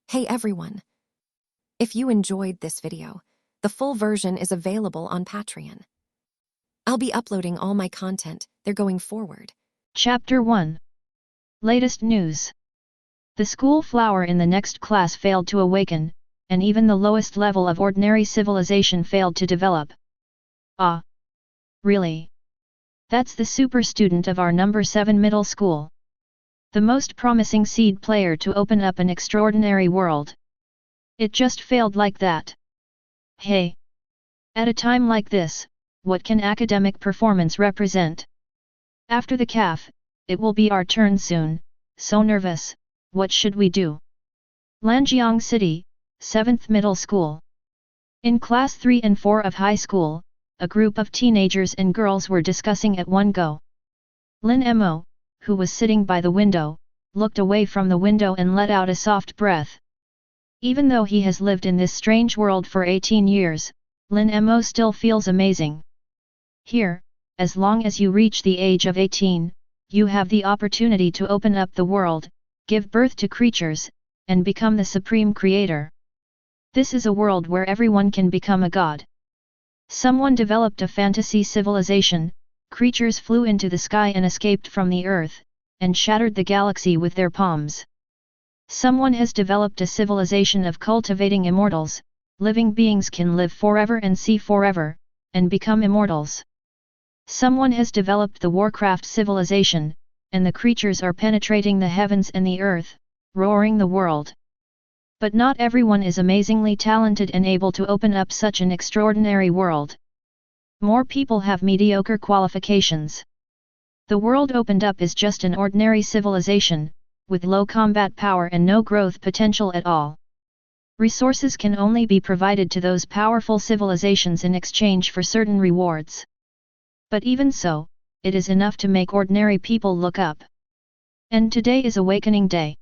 Hey everyone! If you enjoyed this video, the full version is available on Patreon. I'll be uploading all my content there going forward. Chapter 1. Latest news. The school flower in the next class failed to awaken, and even the lowest level of ordinary civilization failed to develop. Ah! Really? That's the super student of our number 7 middle school. The most promising seed player to open up an extraordinary world. It just failed like that. Hey! At a time like this, what can academic performance represent? After the CAF, it will be our turn soon, so nervous, what should we do? Lanjiang City, 7th Middle School. In Class 3 and 4 of high school, a group of teenagers and girls were discussing at one go. Lin Mo, who was sitting by the window, looked away from the window and let out a soft breath. Even though he has lived in this strange world for 18 years, Lin Mo still feels amazing. Here, as long as you reach the age of 18, you have the opportunity to open up the world, give birth to creatures, and become the supreme creator. This is a world where everyone can become a god. Someone developed a fantasy civilization, creatures flew into the sky and escaped from the earth, and shattered the galaxy with their palms. Someone has developed a civilization of cultivating immortals, living beings can live forever and see forever, and become immortals. Someone has developed the Warcraft civilization, and the creatures are penetrating the heavens and the earth, roaring the world. But not everyone is amazingly talented and able to open up such an extraordinary world. More people have mediocre qualifications. The world opened up is just an ordinary civilization, with low combat power and no growth potential at all. Resources can only be provided to those powerful civilizations in exchange for certain rewards. But even so, it is enough to make ordinary people look up. And today is Awakening Day.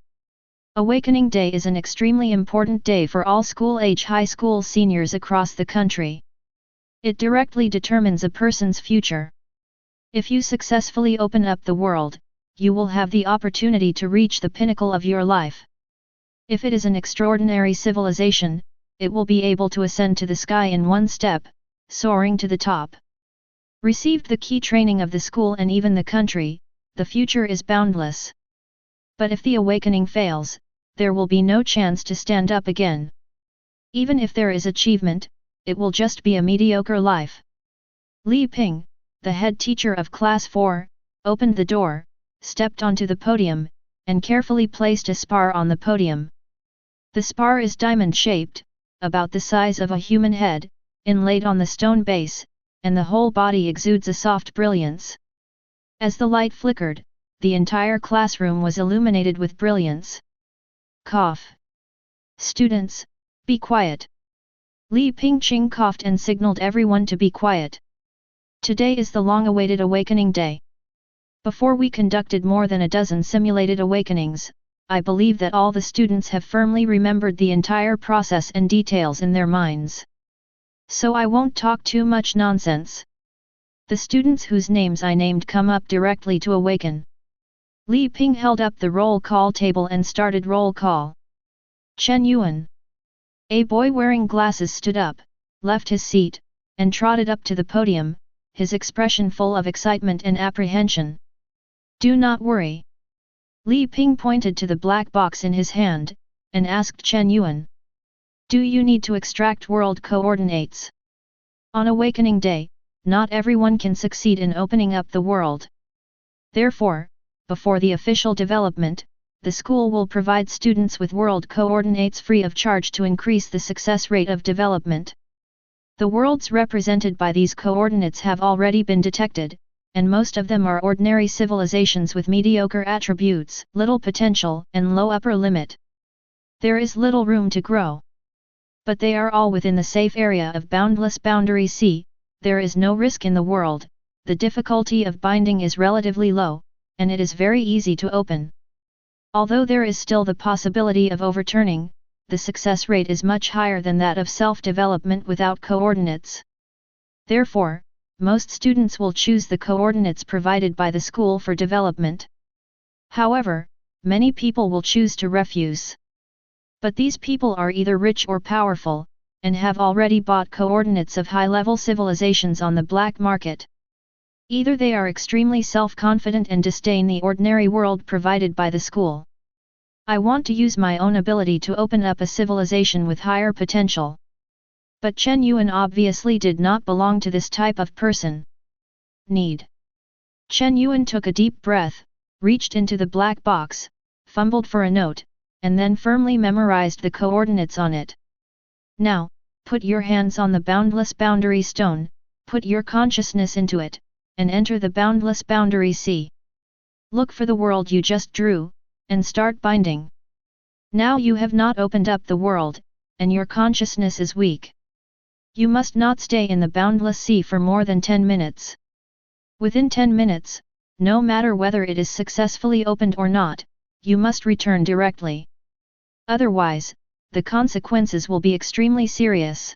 Awakening Day is an extremely important day for all school-age high school seniors across the country. It directly determines a person's future. If you successfully open up the world, you will have the opportunity to reach the pinnacle of your life. If it is an extraordinary civilization, it will be able to ascend to the sky in one step, soaring to the top. Received the key training of the school and even the country, the future is boundless. But if the awakening fails, there will be no chance to stand up again. Even if there is achievement, it will just be a mediocre life. Li Ping, the head teacher of Class 4, opened the door, stepped onto the podium, and carefully placed a spar on the podium. The spar is diamond-shaped, about the size of a human head, inlaid on the stone base, and the whole body exudes a soft brilliance. As the light flickered, the entire classroom was illuminated with brilliance. Cough. Students, be quiet. Li Pingqing coughed and signaled everyone to be quiet. Today is the long-awaited Awakening Day. Before we conducted more than a dozen simulated awakenings, I believe that all the students have firmly remembered the entire process and details in their minds. So I won't talk too much nonsense. The students whose names I named come up directly to awaken. Li Ping held up the roll call table and started roll call. Chen Yuan. A boy wearing glasses stood up, left his seat, and trotted up to the podium, his expression full of excitement and apprehension. Do not worry. Li Ping pointed to the black box in his hand, and asked Chen Yuan. Do you need to extract world coordinates? On Awakening Day, not everyone can succeed in opening up the world. Therefore, before the official development, the school will provide students with world coordinates free of charge to increase the success rate of development. The worlds represented by these coordinates have already been detected, and most of them are ordinary civilizations with mediocre attributes, little potential, and low upper limit. There is little room to grow. But they are all within the safe area of boundless boundary C. There is no risk in the world, the difficulty of binding is relatively low, and it is very easy to open. Although there is still the possibility of overturning, the success rate is much higher than that of self-development without coordinates. Therefore, most students will choose the coordinates provided by the school for development. However, many people will choose to refuse. But these people are either rich or powerful, and have already bought coordinates of high-level civilizations on the black market. Either they are extremely self-confident and disdain the ordinary world provided by the school. I want to use my own ability to open up a civilization with higher potential. But Chen Yuan obviously did not belong to this type of person. Need. Chen Yuan took a deep breath, reached into the black box, fumbled for a note, and then firmly memorized the coordinates on it. Now, put your hands on the boundless boundary stone, put your consciousness into it, and enter the boundless boundary sea. Look for the world you just drew, and start binding. Now you have not opened up the world, and your consciousness is weak. You must not stay in the boundless sea for more than 10 minutes. Within 10 minutes, no matter whether it is successfully opened or not, you must return directly. Otherwise, the consequences will be extremely serious.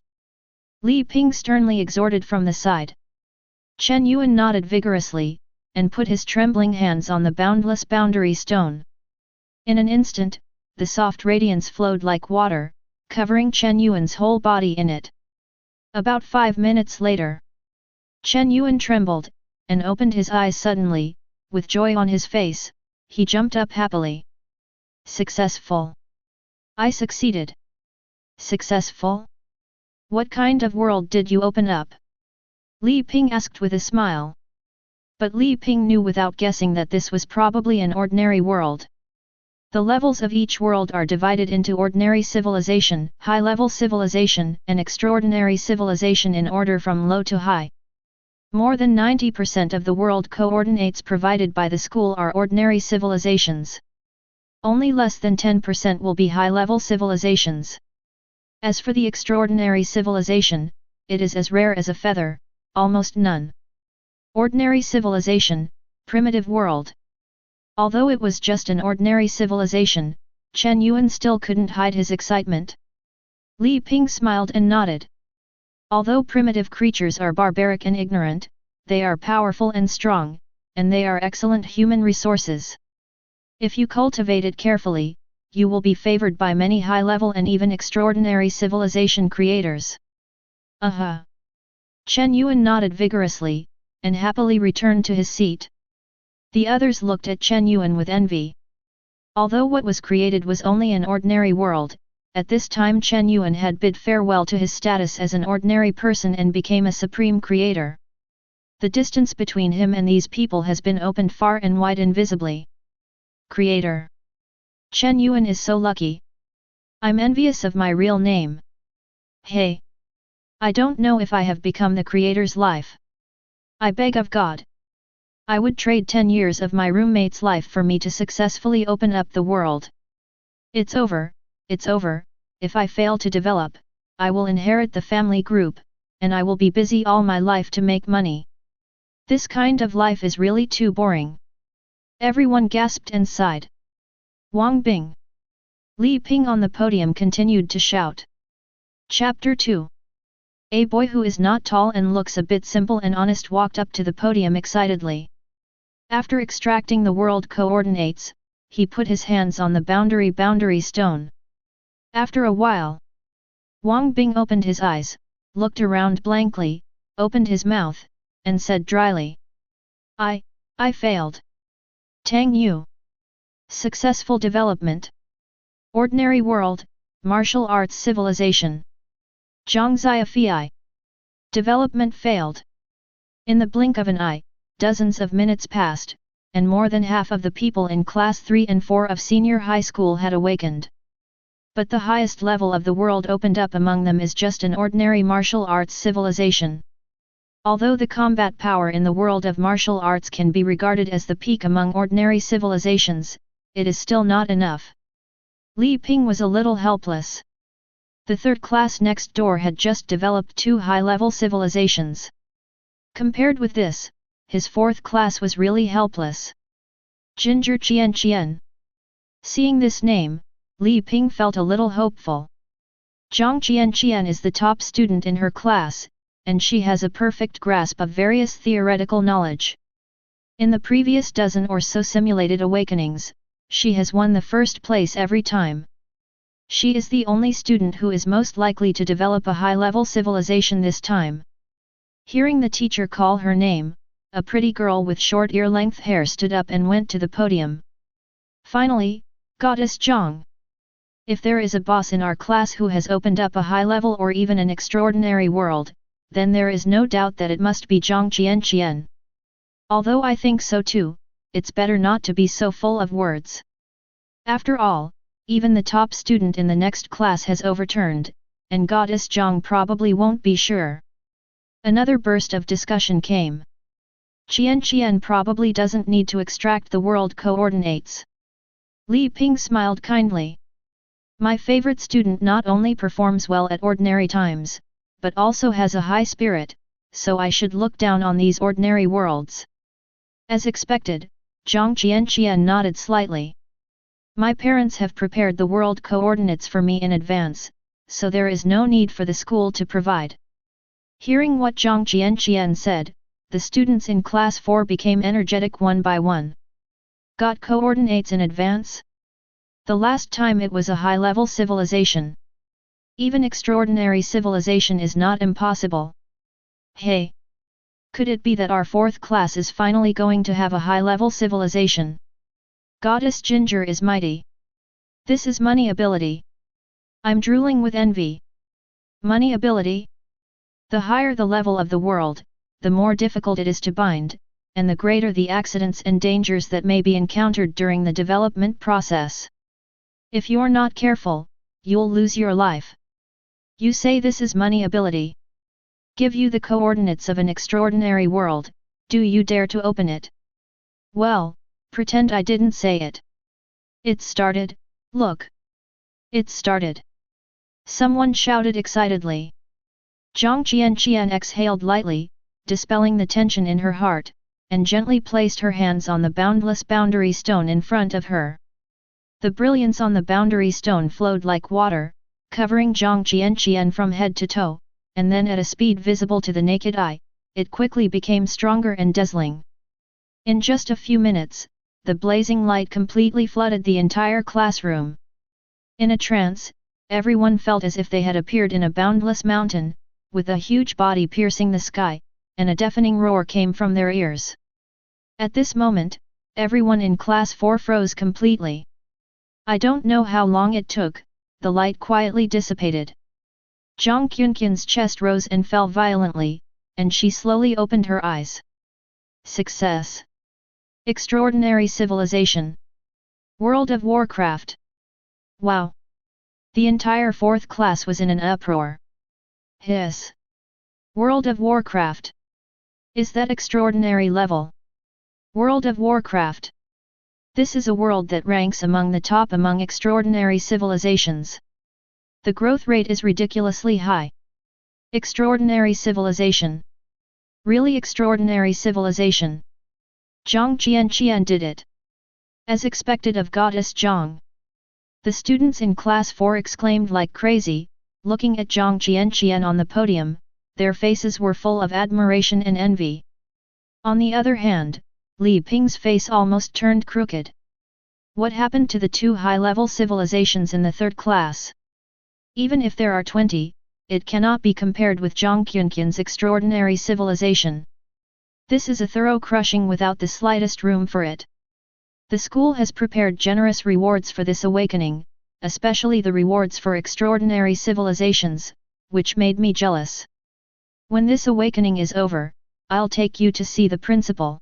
Li Ping sternly exhorted from the side. Chen Yuan nodded vigorously, and put his trembling hands on the boundless boundary stone. In an instant, the soft radiance flowed like water, covering Chen Yuan's whole body in it. About 5 minutes later, Chen Yuan trembled, and opened his eyes suddenly. With joy on his face, he jumped up happily. Successful! I succeeded! Successful? What kind of world did you open up? Li Ping asked with a smile. But Li Ping knew without guessing that this was probably an ordinary world. The levels of each world are divided into ordinary civilization, high-level civilization, and extraordinary civilization in order from low to high. More than 90% of the world coordinates provided by the school are ordinary civilizations. Only less than 10% will be high-level civilizations. As for the extraordinary civilization, it is as rare as a feather, almost none. Ordinary civilization, primitive world. Although it was just an ordinary civilization, Chen Yuan still couldn't hide his excitement. Li Ping smiled and nodded. Although primitive creatures are barbaric and ignorant, they are powerful and strong, and they are excellent human resources. If you cultivate it carefully, you will be favored by many high-level and even extraordinary civilization creators. Aha! Chen Yuan nodded vigorously, and happily returned to his seat. The others looked at Chen Yuan with envy. Although what was created was only an ordinary world, at this time Chen Yuan had bid farewell to his status as an ordinary person and became a supreme creator. The distance between him and these people has been opened far and wide invisibly. Creator. Chen Yuan is so lucky. I'm envious of my real name. Hey! I don't know if I have become the creator's life. I beg of God. I would trade 10 years of my roommate's life for me to successfully open up the world. It's over, if I fail to develop, I will inherit the family group, and I will be busy all my life to make money. This kind of life is really too boring. Everyone gasped and sighed. Wang Bing. Li Ping on the podium continued to shout. Chapter 2. A boy who is not tall and looks a bit simple and honest walked up to the podium excitedly. After extracting the world coordinates, he put his hands on the boundary stone. After a while, Wang Bing opened his eyes, looked around blankly, opened his mouth, and said dryly. I failed. Tang Yu. Successful development. Ordinary world, martial arts civilization. Zhang Ziafei. Development failed. In the blink of an eye, dozens of minutes passed, and more than half of the people in class 3 and 4 of senior high school had awakened. But the highest level of the world opened up among them is just an ordinary martial arts civilization. Although the combat power in the world of martial arts can be regarded as the peak among ordinary civilizations, it is still not enough. Li Ping was a little helpless. The third class next door had just developed 2 high-level civilizations. Compared with this, his fourth class was really helpless. Ginger Qian. Seeing this name, Li Ping felt a little hopeful. Zhang Qian is the top student in her class, and she has a perfect grasp of various theoretical knowledge. In the previous dozen or so simulated awakenings, she has won the first place every time. She is the only student who is most likely to develop a high-level civilization this time. Hearing the teacher call her name, a pretty girl with short ear-length hair stood up and went to the podium. Finally, Goddess Jang. If there is a boss in our class who has opened up a high-level or even an extraordinary world, then there is no doubt that it must be Zhang Qianqian. Although I think so too, it's better not to be so full of words. After all, even the top student in the next class has overturned, and Goddess Zhang probably won't be sure. Another burst of discussion came. Qianqian probably doesn't need to extract the world coordinates. Li Ping smiled kindly. My favorite student not only performs well at ordinary times, but also has a high spirit, so I should look down on these ordinary worlds. As expected, Zhang Qianqian nodded slightly. My parents have prepared the world coordinates for me in advance, so there is no need for the school to provide. Hearing what Zhang Qianqian said, the students in class 4 became energetic one by one. Got coordinates in advance? The last time it was a high-level civilization. Even extraordinary civilization is not impossible. Hey! Could it be that our 4th class is finally going to have a high-level civilization? Goddess Ginger is mighty. This is money ability. I'm drooling with envy. Money ability? The higher the level of the world, the more difficult it is to bind, and the greater the accidents and dangers that may be encountered during the development process. If you're not careful, you'll lose your life. You say this is money ability. Give you the coordinates of an extraordinary world, do you dare to open it? Well, pretend I didn't say it. It started, look. It started. Someone shouted excitedly. Zhang Qianqian exhaled lightly, dispelling the tension in her heart, and gently placed her hands on the boundless boundary stone in front of her. The brilliance on the boundary stone flowed like water, covering Zhang Qianqian from head to toe, and then at a speed visible to the naked eye, it quickly became stronger and dazzling. In just a few minutes, the blazing light completely flooded the entire classroom. In a trance, everyone felt as if they had appeared in a boundless mountain, with a huge body piercing the sky, and a deafening roar came from their ears. At this moment, everyone in class 4 froze completely. I don't know how long it took, the light quietly dissipated. Zhang Qianqian's chest rose and fell violently, and she slowly opened her eyes. Success! Extraordinary civilization! World of Warcraft! Wow! The entire 4th class was in an uproar. Hiss! World of Warcraft! Is that extraordinary level? World of Warcraft! This is a world that ranks among the top among extraordinary civilizations. The growth rate is ridiculously high. Extraordinary civilization. Really extraordinary civilization. Zhang Qianqian did it. As expected of Goddess Zhang. The students in class 4 exclaimed like crazy, looking at Zhang Qianqian on the podium, their faces were full of admiration and envy. On the other hand, Li Ping's face almost turned crooked. What happened to the 2 high-level civilizations in the 3rd class? Even if there are 20, it cannot be compared with Zhang Qianqian's extraordinary civilization. This is a thorough crushing without the slightest room for it. The school has prepared generous rewards for this awakening, especially the rewards for extraordinary civilizations, which made me jealous. When this awakening is over, I'll take you to see the principal.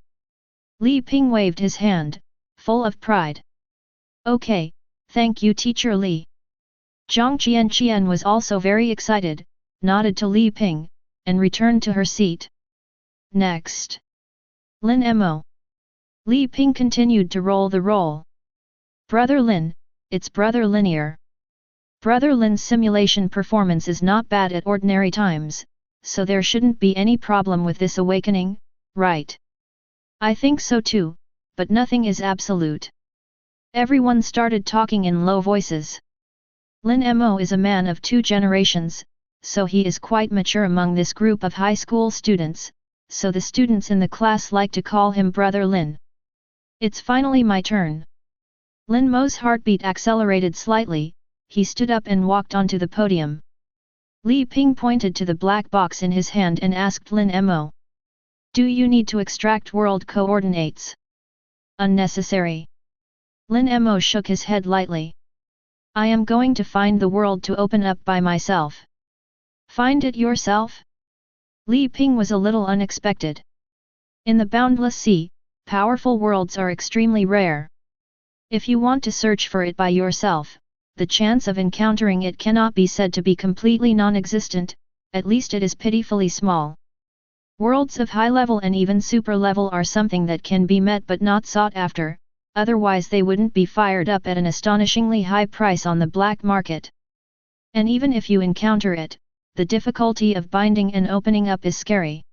Li Ping waved his hand, full of pride. Okay, thank you Teacher Li. Zhang Qianqian was also very excited, nodded to Li Ping, and returned to her seat. Next. Lin Mo. Li Ping continued to roll the roll. Brother Lin, it's Brother Linear. Brother Lin's simulation performance is not bad at ordinary times, so there shouldn't be any problem with this awakening, right? I think so too, but nothing is absolute. Everyone started talking in low voices. Lin Mo is a man of 2 generations, so he is quite mature among this group of high school students, so the students in the class like to call him Brother Lin. It's finally my turn. Lin Mo's heartbeat accelerated slightly, he stood up and walked onto the podium. Li Ping pointed to the black box in his hand and asked Lin Mo. Do you need to extract world coordinates? Unnecessary. Lin Mo shook his head lightly. I am going to find the world to open up by myself. Find it yourself? Li Ping was a little unexpected. In the boundless sea, powerful worlds are extremely rare. If you want to search for it by yourself, the chance of encountering it cannot be said to be completely non-existent, at least it is pitifully small. Worlds of high level and even super level are something that can be met but not sought after, otherwise they wouldn't be fired up at an astonishingly high price on the black market. And even if you encounter it, the difficulty of binding and opening up is scary.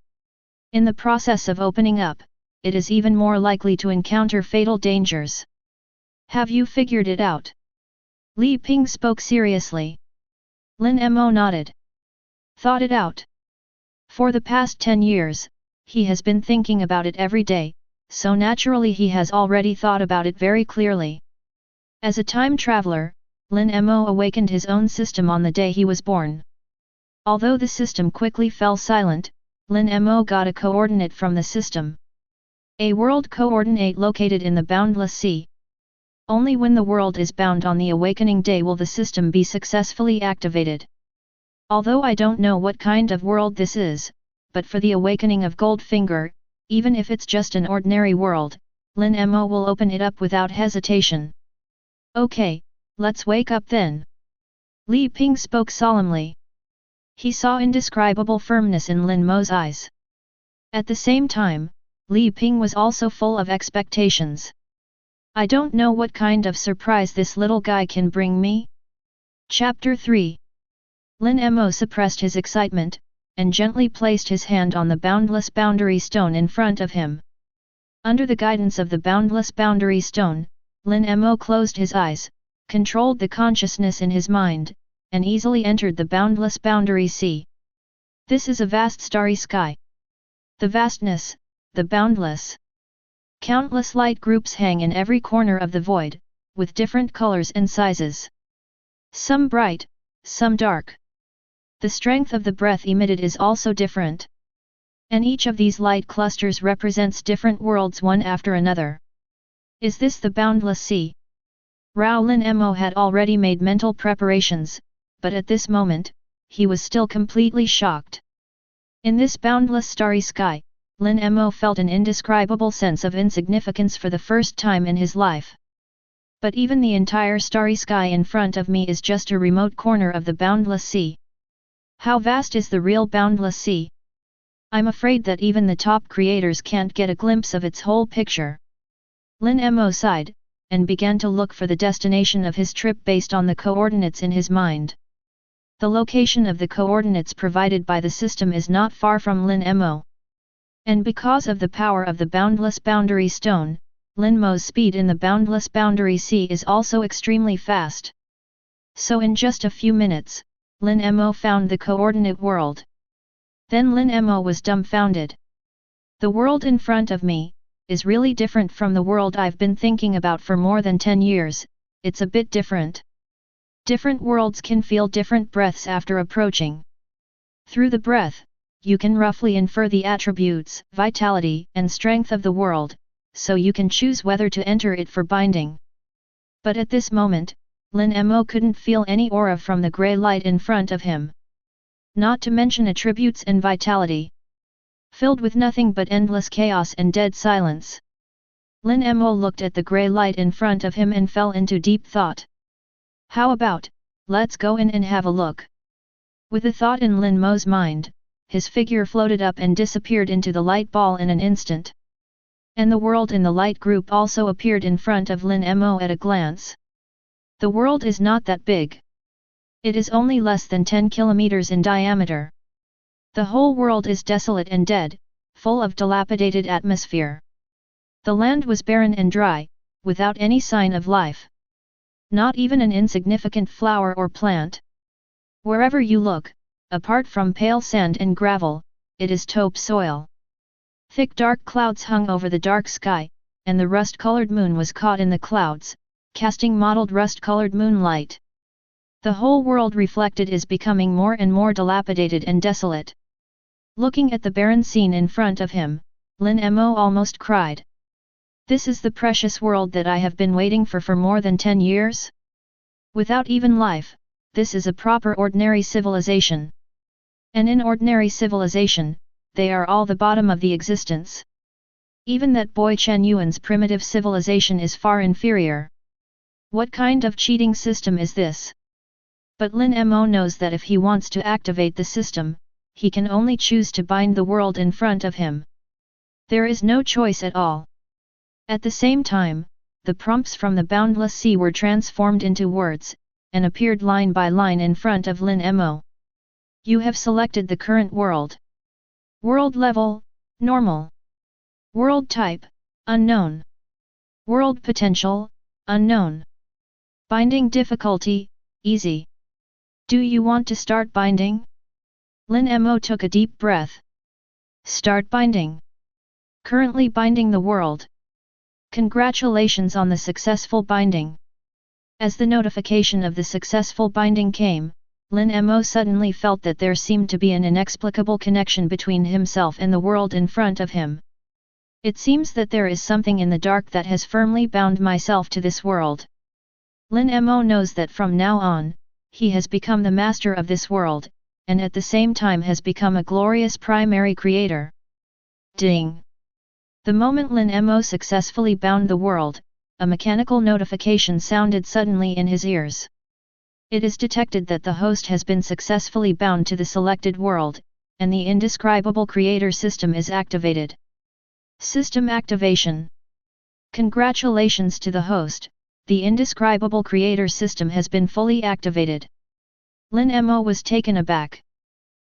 In the process of opening up, it is even more likely to encounter fatal dangers. Have you figured it out? Li Ping spoke seriously. Lin Mo nodded. Thought it out. For the past 10 years, he has been thinking about it every day, so naturally he has already thought about it very clearly. As a time traveler, Lin Mo awakened his own system on the day he was born. Although the system quickly fell silent, Lin Mo got a coordinate from the system. A world coordinate located in the boundless sea. Only when the world is bound on the awakening day will the system be successfully activated. Although I don't know what kind of world this is, but for the awakening of Goldfinger, even if it's just an ordinary world, Lin Mo will open it up without hesitation. Okay, let's wake up then. Li Ping spoke solemnly. He saw indescribable firmness in Lin Mo's eyes. At the same time, Li Ping was also full of expectations. I don't know what kind of surprise this little guy can bring me. Chapter 3. Lin Mo suppressed his excitement, and gently placed his hand on the boundless boundary stone in front of him. Under the guidance of the boundless boundary stone, Lin Mo closed his eyes, controlled the consciousness in his mind, and easily entered the boundless boundary sea. This is a vast starry sky. The vastness, the boundless. Countless light groups hang in every corner of the void, with different colors and sizes. Some bright, some dark. The strength of the breath emitted is also different. And each of these light clusters represents different worlds one after another. Is this the boundless sea? Lin Mo had already made mental preparations, but at this moment, he was still completely shocked. In this boundless starry sky, Lin Mo felt an indescribable sense of insignificance for the first time in his life. But even the entire starry sky in front of me is just a remote corner of the boundless sea. How vast is the real boundless sea? I'm afraid that even the top creators can't get a glimpse of its whole picture. Lin Mo sighed, and began to look for the destination of his trip based on the coordinates in his mind. The location of the coordinates provided by the system is not far from Lin Mo. And because of the power of the boundless boundary stone, Lin Mo's speed in the boundless boundary sea is also extremely fast. So in just a few minutes, Lin Mo found the coordinate world. Then Lin Mo was dumbfounded. The world in front of me is really different from the world I've been thinking about for more than 10 years, it's a bit different. Different worlds can feel different breaths after approaching. Through the breath, you can roughly infer the attributes, vitality, and strength of the world, so you can choose whether to enter it for binding. But at this moment, Lin Mo couldn't feel any aura from the grey light in front of him. Not to mention attributes and vitality. Filled with nothing but endless chaos and dead silence. Lin Mo looked at the grey light in front of him and fell into deep thought. How about, let's go in and have a look. With the thought in Lin Mo's mind, his figure floated up and disappeared into the light ball in an instant. And the world in the light group also appeared in front of Lin Mo at a glance. The world is not that big. It is only less than 10 kilometers in diameter. The whole world is desolate and dead, full of dilapidated atmosphere. The land was barren and dry, without any sign of life. Not even an insignificant flower or plant. Wherever you look, apart from pale sand and gravel, it is taupe soil. Thick dark clouds hung over the dark sky, and the rust-colored moon was caught in the clouds, casting mottled rust-colored moonlight. The whole world reflected is becoming more and more dilapidated and desolate. Looking at the barren scene in front of him, Lin Mo almost cried. This is the precious world that I have been waiting for more than 10 years? Without even life, this is a proper ordinary civilization. And in ordinary civilization, they are all the bottom of the existence. Even that boy Chen Yuan's primitive civilization is far inferior. What kind of cheating system is this? But Lin Mo knows that if he wants to activate the system, he can only choose to bind the world in front of him. There is no choice at all. At the same time, the prompts from the boundless sea were transformed into words, and appeared line by line in front of Lin Mo. You have selected the current world. World level, normal. World type, unknown. World potential, unknown. Binding difficulty, easy. Do you want to start binding? Lin Mo took a deep breath. Start binding. Currently binding the world. Congratulations on the successful binding. As the notification of the successful binding came, Lin Mo suddenly felt that there seemed to be an inexplicable connection between himself and the world in front of him. It seems that there is something in the dark that has firmly bound myself to this world. Lin Mo knows that from now on, he has become the master of this world, and at the same time has become a glorious primary creator. Ding! The moment Lin Mo successfully bound the world, a mechanical notification sounded suddenly in his ears. It is detected that the host has been successfully bound to the selected world, and the indescribable creator system is activated. System activation. Congratulations to the host, the indescribable creator system has been fully activated. Lin Mo was taken aback.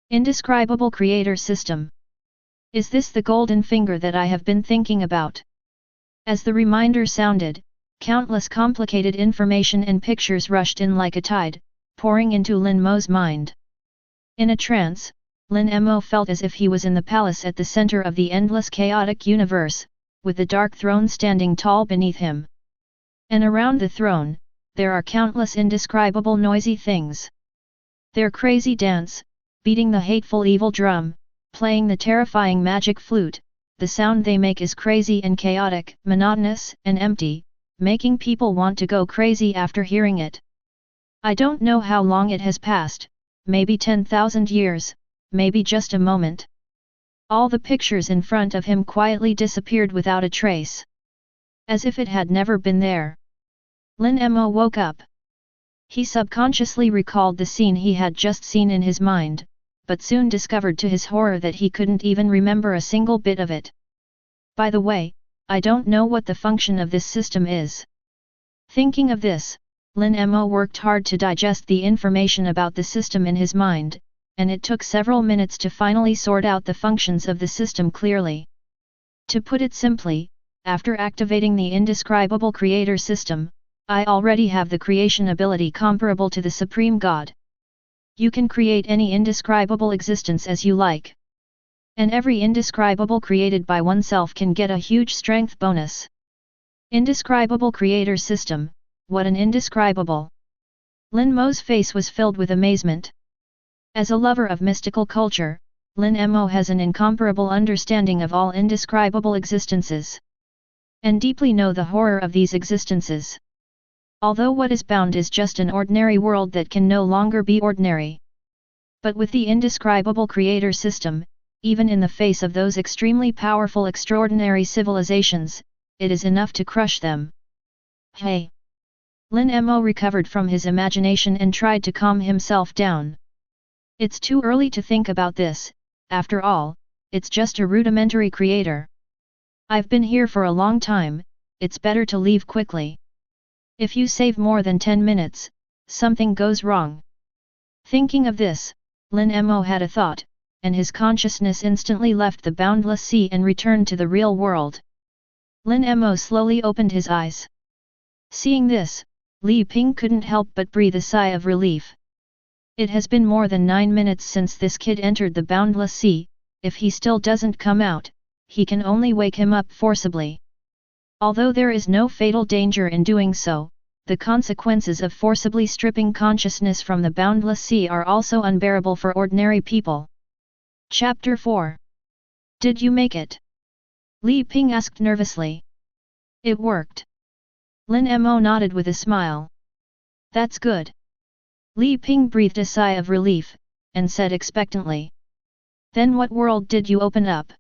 Indescribable creator system. Is this the golden finger that I have been thinking about? As the reminder sounded, countless complicated information and pictures rushed in like a tide, pouring into Lin Mo's mind. In a trance, Lin Mo felt as if he was in the palace at the center of the endless chaotic universe, with the dark throne standing tall beneath him. And around the throne, there are countless indescribable noisy things. Their crazy dance, beating the hateful evil drum, playing the terrifying magic flute, the sound they make is crazy and chaotic, monotonous and empty, making people want to go crazy after hearing it. I don't know how long it has passed, maybe 10,000 years, maybe just a moment. All the pictures in front of him quietly disappeared without a trace. As if it had never been there. Lin Mo woke up. He subconsciously recalled the scene he had just seen in his mind, but soon discovered to his horror that he couldn't even remember a single bit of it. By the way, I don't know what the function of this system is. Thinking of this, Lin Mo worked hard to digest the information about the system in his mind, and it took several minutes to finally sort out the functions of the system clearly. To put it simply, after activating the indescribable creator system, I already have the creation ability comparable to the Supreme God. You can create any indescribable existence as you like. And every indescribable created by oneself can get a huge strength bonus. Indescribable creator system, what an indescribable! Lin Mo's face was filled with amazement. As a lover of mystical culture, Lin Mo has an incomparable understanding of all indescribable existences. And deeply know the horror of these existences. Although what is bound is just an ordinary world that can no longer be ordinary. But with the indescribable creator system, even in the face of those extremely powerful extraordinary civilizations, it is enough to crush them. Hey! Lin Mo recovered from his imagination and tried to calm himself down. It's too early to think about this, after all, it's just a rudimentary creator. I've been here for a long time, it's better to leave quickly. If you save more than 10 minutes, something goes wrong. Thinking of this, Lin Mo had a thought, and his consciousness instantly left the boundless sea and returned to the real world. Lin Mo slowly opened his eyes. Seeing this, Li Ping couldn't help but breathe a sigh of relief. It has been more than 9 minutes since this kid entered the boundless sea, if he still doesn't come out, he can only wake him up forcibly. Although there is no fatal danger in doing so, the consequences of forcibly stripping consciousness from the boundless sea are also unbearable for ordinary people. Chapter 4. Did you make it? Li Ping asked nervously. It worked. Lin Mo nodded with a smile. That's good. Li Ping breathed a sigh of relief, and said expectantly. Then what world did you open up?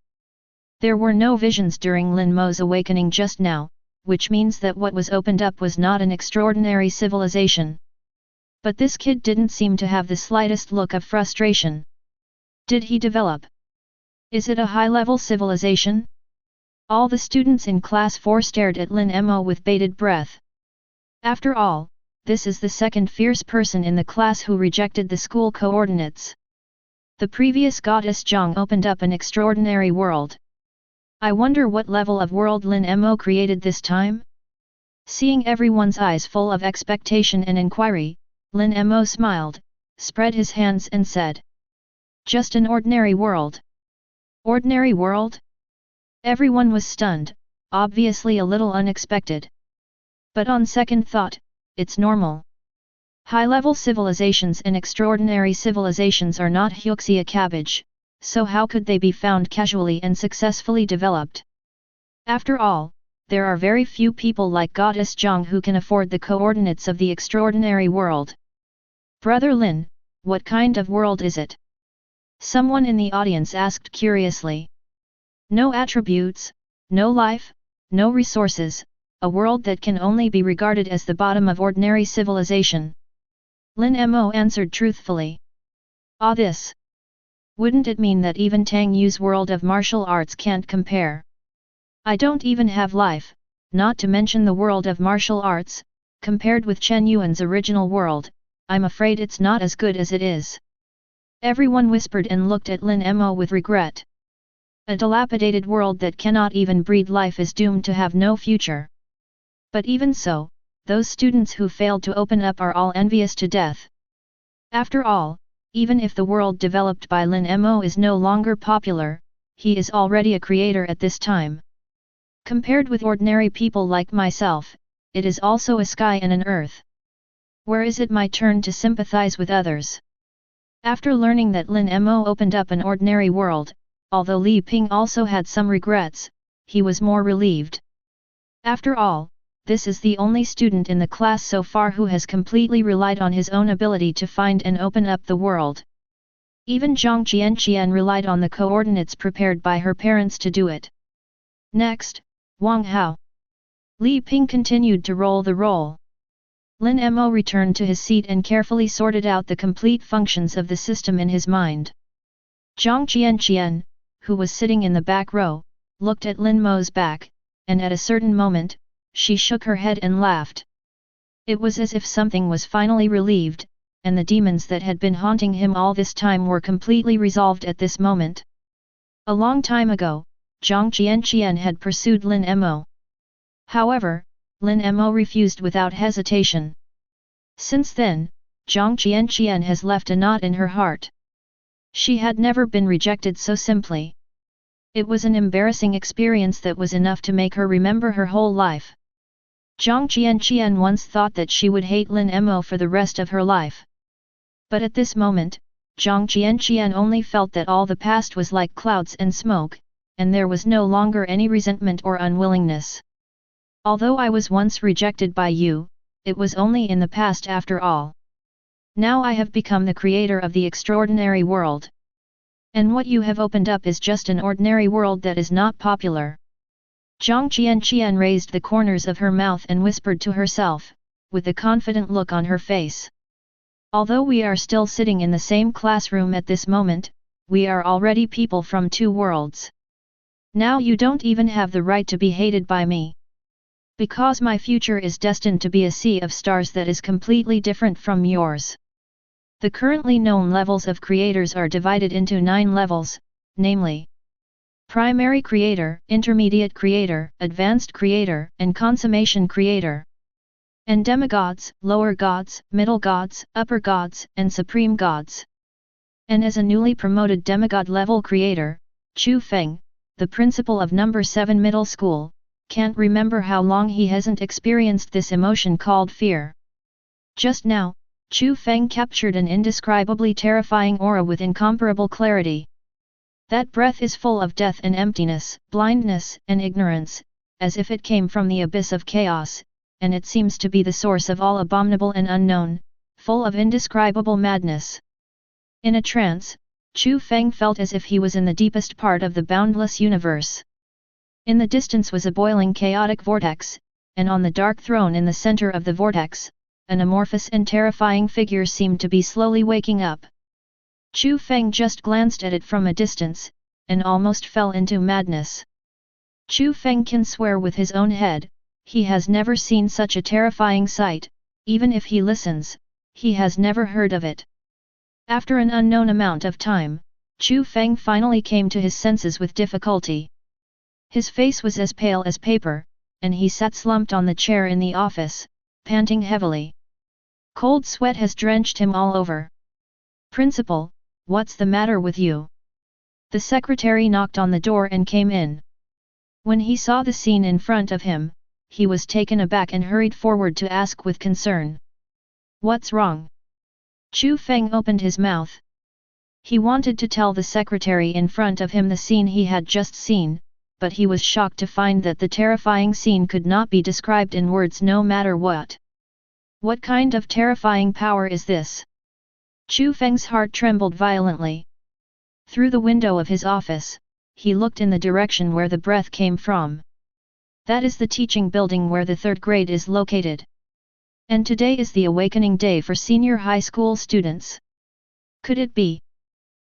There were no visions during Lin Mo's awakening just now, which means that what was opened up was not an extraordinary civilization. But this kid didn't seem to have the slightest look of frustration. Did he develop? Is it a high-level civilization? All the students in Class 4 stared at Lin Mo with bated breath. After all, this is the second fierce person in the class who rejected the school coordinates. The previous goddess Jang opened up an extraordinary world. I wonder what level of world Lin Mo created this time? Seeing everyone's eyes full of expectation and inquiry, Lin Mo smiled, spread his hands and said. Just an ordinary world. Ordinary world? Everyone was stunned, obviously a little unexpected. But on second thought, it's normal. High-level civilizations and extraordinary civilizations are not Huxia cabbage, so how could they be found casually and successfully developed? After all, there are very few people like Goddess Jang who can afford the coordinates of the extraordinary world. Brother Lin, what kind of world is it? Someone in the audience asked curiously. No attributes, no life, no resources, a world that can only be regarded as the bottom of ordinary civilization. Lin Mo answered truthfully. Ah, this. Wouldn't it mean that even Tang Yu's world of martial arts can't compare? I don't even have life, not to mention the world of martial arts, compared with Chen Yuan's original world, I'm afraid it's not as good as it is. Everyone whispered and looked at Lin Mo with regret. A dilapidated world that cannot even breed life is doomed to have no future. But even so, those students who failed to open up are all envious to death. After all, even if the world developed by Lin Mo is no longer popular, he is already a creator at this time. Compared with ordinary people like myself, it is also a sky and an earth. Where is it my turn to sympathize with others? After learning that Lin Mo opened up an ordinary world, although Li Ping also had some regrets, he was more relieved. After all, this is the only student in the class so far who has completely relied on his own ability to find and open up the world. Even Zhang Qianqian relied on the coordinates prepared by her parents to do it. Next, Wang Hao. Li Ping continued to roll the roll. Lin Mo returned to his seat and carefully sorted out the complete functions of the system in his mind. Zhang Qianqian, who was sitting in the back row, looked at Lin Mo's back, and at a certain moment, she shook her head and laughed. It was as if something was finally relieved, and the demons that had been haunting him all this time were completely resolved at this moment. A long time ago, Zhang Qianqian had pursued Lin Mo. However, Lin Mo refused without hesitation. Since then, Zhang Qianqian has left a knot in her heart. She had never been rejected so simply. It was an embarrassing experience that was enough to make her remember her whole life. Zhang Qianqian once thought that she would hate Lin Mo for the rest of her life. But at this moment, Zhang Qianqian only felt that all the past was like clouds and smoke, and there was no longer any resentment or unwillingness. Although I was once rejected by you, it was only in the past after all. Now I have become the creator of the extraordinary world. And what you have opened up is just an ordinary world that is not popular. Zhang Qianqian raised the corners of her mouth and whispered to herself, with a confident look on her face. Although we are still sitting in the same classroom at this moment, we are already people from two worlds. Now you don't even have the right to be hated by me. Because my future is destined to be a sea of stars that is completely different from yours. The currently known levels of creators are divided into 9 levels, namely Primary Creator, Intermediate Creator, Advanced Creator, and Consummation Creator. And demigods, lower gods, middle gods, upper gods, and supreme gods. And as a newly promoted demigod level creator, Chu Feng, the principal of number 7 middle school, can't remember how long he hasn't experienced this emotion called fear. Just now, Chu Feng captured an indescribably terrifying aura with incomparable clarity. That breath is full of death and emptiness, blindness and ignorance, as if it came from the abyss of chaos, and it seems to be the source of all abominable and unknown, full of indescribable madness. In a trance, Chu Feng felt as if he was in the deepest part of the boundless universe. In the distance was a boiling chaotic vortex, and on the dark throne in the center of the vortex, an amorphous and terrifying figure seemed to be slowly waking up. Chu Feng just glanced at it from a distance, and almost fell into madness. Chu Feng can swear with his own head, he has never seen such a terrifying sight, even if he listens, he has never heard of it. After an unknown amount of time, Chu Feng finally came to his senses with difficulty. His face was as pale as paper, and he sat slumped on the chair in the office, panting heavily. Cold sweat has drenched him all over. "Principal, what's the matter with you?" The secretary knocked on the door and came in. When he saw the scene in front of him, he was taken aback and hurried forward to ask with concern. "What's wrong?" Chu Feng opened his mouth. He wanted to tell the secretary in front of him the scene he had just seen, but he was shocked to find that the terrifying scene could not be described in words no matter what. What kind of terrifying power is this? Chu Feng's heart trembled violently. Through the window of his office, he looked in the direction where the breath came from. That is the teaching building where the third grade is located. And today is the awakening day for senior high school students. Could it be?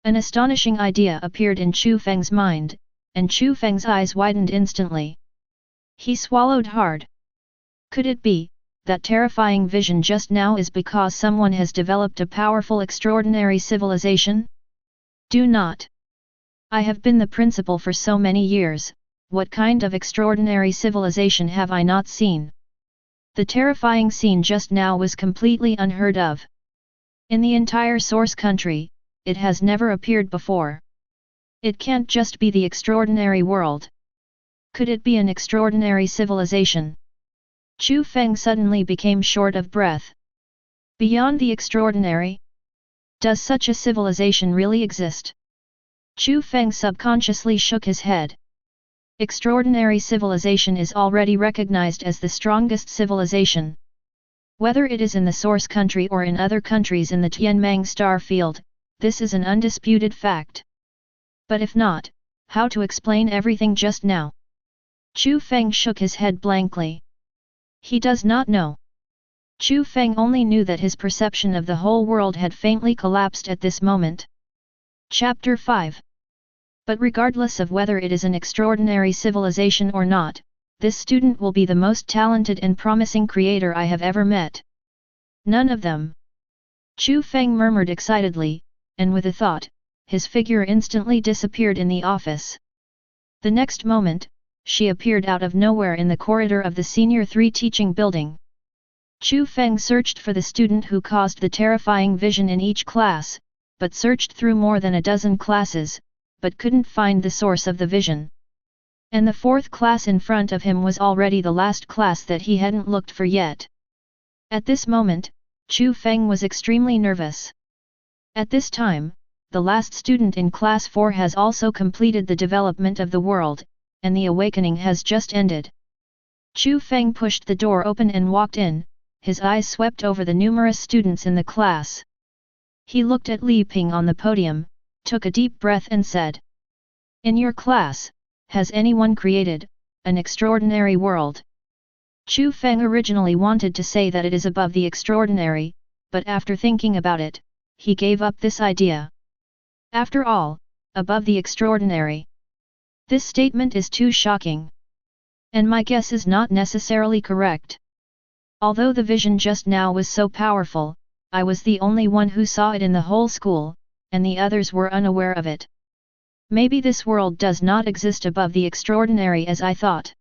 An astonishing idea appeared in Chu Feng's mind, and Chu Feng's eyes widened instantly. He swallowed hard. Could it be that terrifying vision just now is because someone has developed a powerful extraordinary civilization? Do not. I have been the principal for so many years, what kind of extraordinary civilization have I not seen? The terrifying scene just now was completely unheard of. In the entire source country, it has never appeared before. It can't just be the extraordinary world. Could it be an extraordinary civilization? Chu Feng suddenly became short of breath. Beyond the extraordinary? Does such a civilization really exist? Chu Feng subconsciously shook his head. Extraordinary civilization is already recognized as the strongest civilization. Whether it is in the source country or in other countries in the Tianmeng star field, this is an undisputed fact. But if not, how to explain everything just now? Chu Feng shook his head blankly. He does not know. Chu Feng only knew that his perception of the whole world had faintly collapsed at this moment. Chapter 5. But regardless of whether it is an extraordinary civilization or not, this student will be the most talented and promising creator I have ever met. None of them. Chu Feng murmured excitedly, and with a thought, his figure instantly disappeared in the office. The next moment, she appeared out of nowhere in the corridor of the Senior 3 teaching building. Chu Feng searched for the student who caused the terrifying vision in each class, but searched through more than a dozen classes, but couldn't find the source of the vision. And the fourth class in front of him was already the last class that he hadn't looked for yet. At this moment, Chu Feng was extremely nervous. At this time, the last student in class 4 has also completed the development of the world, and the awakening has just ended. Chu Feng pushed the door open and walked in, his eyes swept over the numerous students in the class. He looked at Li Ping on the podium, took a deep breath and said, "In your class, has anyone created an extraordinary world?" Chu Feng originally wanted to say that it is above the extraordinary, but after thinking about it, he gave up this idea. After all, above the extraordinary. This statement is too shocking. And my guess is not necessarily correct. Although the vision just now was so powerful, I was the only one who saw it in the whole school, and the others were unaware of it. Maybe this world does not exist above the extraordinary as I thought.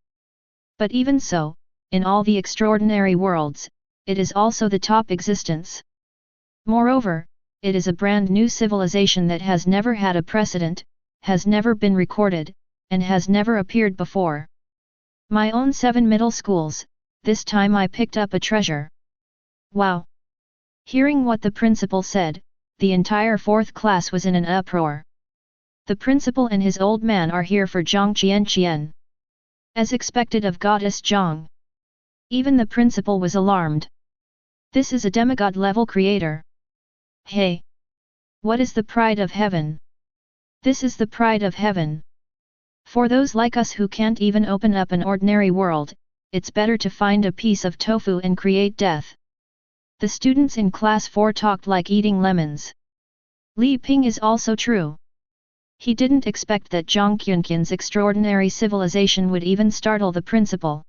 But even so, in all the extraordinary worlds, it is also the top existence. Moreover, it is a brand new civilization that has never had a precedent, has never been recorded, and has never appeared before. My own 7 middle schools, this time I picked up a treasure. Wow! Hearing what the principal said, the entire 4th class was in an uproar. The principal and his old man are here for Jang Qian. As expected of goddess Jang. Even the principal was alarmed. This is a demigod-level creator. Hey! What is the pride of heaven? This is the pride of heaven. For those like us who can't even open up an ordinary world, it's better to find a piece of tofu and create death. The students in class 4 talked like eating lemons. Li Ping is also true. He didn't expect that Zhang Qianqian's extraordinary civilization would even startle the principal.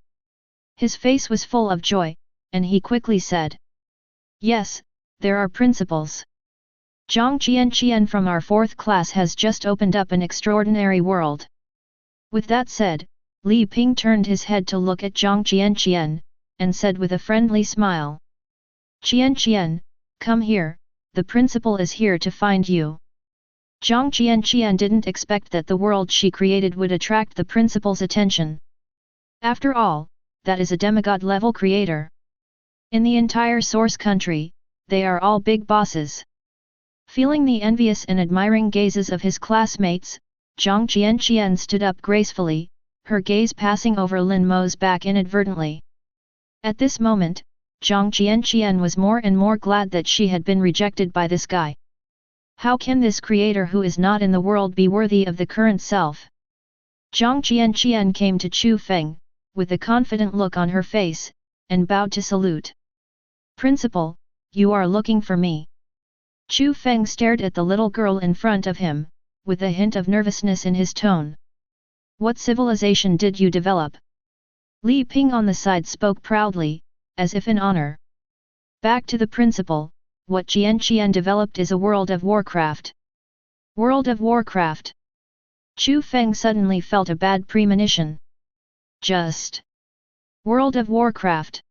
His face was full of joy, and he quickly said, "Yes, there are principals. Zhang Qian from our 4th class has just opened up an extraordinary world." With that said, Li Ping turned his head to look at Zhang Qian, and said with a friendly smile, "Qian, come here, the principal is here to find you." Zhang Qian didn't expect that the world she created would attract the principal's attention. After all, that is a demigod-level creator. In the entire source country, they are all big bosses. Feeling the envious and admiring gazes of his classmates, Zhang Qian stood up gracefully, her gaze passing over Lin Mo's back inadvertently. At this moment, Zhang Qian was more and more glad that she had been rejected by this guy. How can this creator who is not in the world be worthy of the current self? Zhang Qian came to Chu Feng, with a confident look on her face, and bowed to salute. "Principal, you are looking for me." Chu Feng stared at the little girl in front of him, with a hint of nervousness in his tone. "What civilization did you develop?" Li Ping on the side spoke proudly, as if in honor. "Back to the principal, what Qian developed is a world of Warcraft." World of Warcraft. Chu Feng suddenly felt a bad premonition. Just World of Warcraft.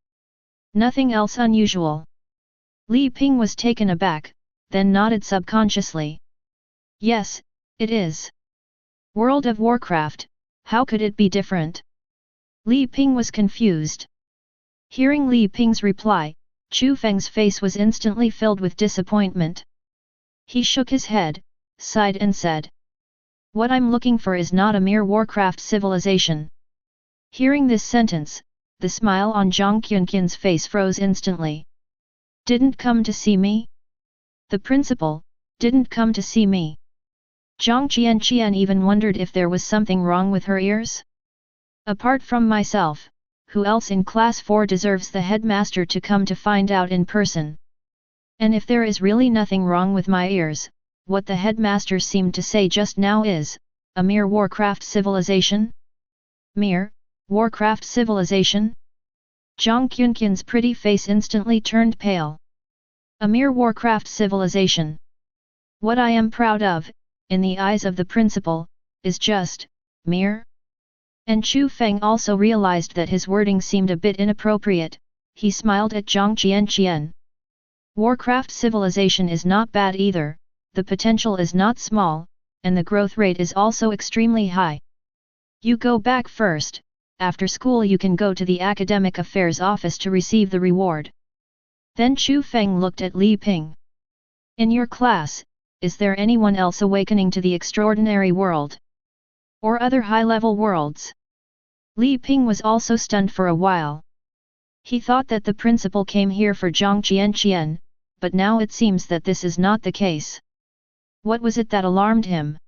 Nothing else unusual. Li Ping was taken aback, then nodded subconsciously. "Yes, it is. World of Warcraft, how could it be different?" Li Ping was confused. Hearing Li Ping's reply, Chu Feng's face was instantly filled with disappointment. He shook his head, sighed and said, "What I'm looking for is not a mere Warcraft civilization." Hearing this sentence, the smile on Zhang Qianqian's face froze instantly. "Didn't come to see me?" The principal didn't come to see me. Zhang Qian even wondered if there was something wrong with her ears. Apart from myself, who else in class 4 deserves the headmaster to come to find out in person? And if there is really nothing wrong with my ears, what the headmaster seemed to say just now is, a mere Warcraft civilization? Mere Warcraft civilization? Zhang Qianqian's pretty face instantly turned pale. A mere Warcraft civilization. What I am proud of, in the eyes of the principal, is just mere. And Chu Feng also realized that his wording seemed a bit inappropriate. He smiled at Zhang Qian. Warcraft civilization is not bad either, the potential is not small, and the growth rate is also extremely high. You go back first, after school you can go to the academic affairs office to receive the reward. Then Chu Feng looked at Li Ping. In your class, is there anyone else awakening to the extraordinary world? Or other high-level worlds? Li Ping was also stunned for a while. He thought that the principal came here for Zhang Qian, but now it seems that this is not the case. What was it that alarmed him?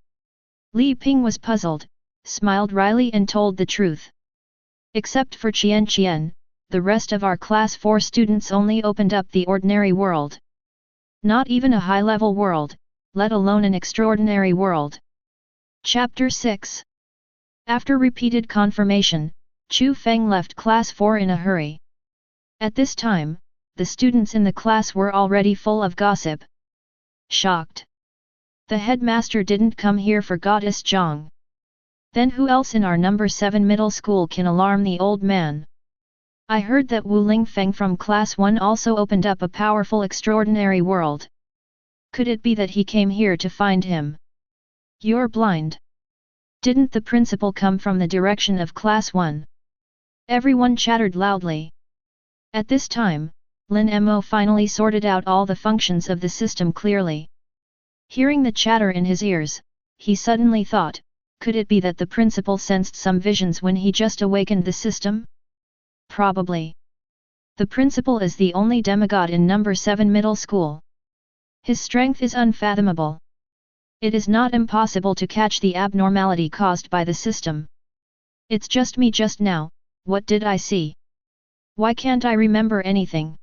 Li Ping was puzzled, smiled wryly and told the truth. Except for Qian, the rest of our class 4 students only opened up the ordinary world. Not even a high-level world, let alone an extraordinary world. Chapter 6. After repeated confirmation, Chu Feng left class 4 in a hurry. At this time, the students in the class were already full of gossip. Shocked. The headmaster didn't come here for goddess Zhang. Then who else in our number 7 middle school can alarm the old man? I heard that Wu Lingfeng from class 1 also opened up a powerful extraordinary world. Could it be that he came here to find him? You're blind. Didn't the principal come from the direction of class 1? Everyone chattered loudly. At this time, Lin Mo finally sorted out all the functions of the system clearly. Hearing the chatter in his ears, he suddenly thought, could it be that the principal sensed some visions when he just awakened the system? Probably. The principal is the only demigod in number 7 middle school. His strength is unfathomable. It is not impossible to catch the abnormality caused by the system. It's just me just now, what did I see? Why can't I remember anything?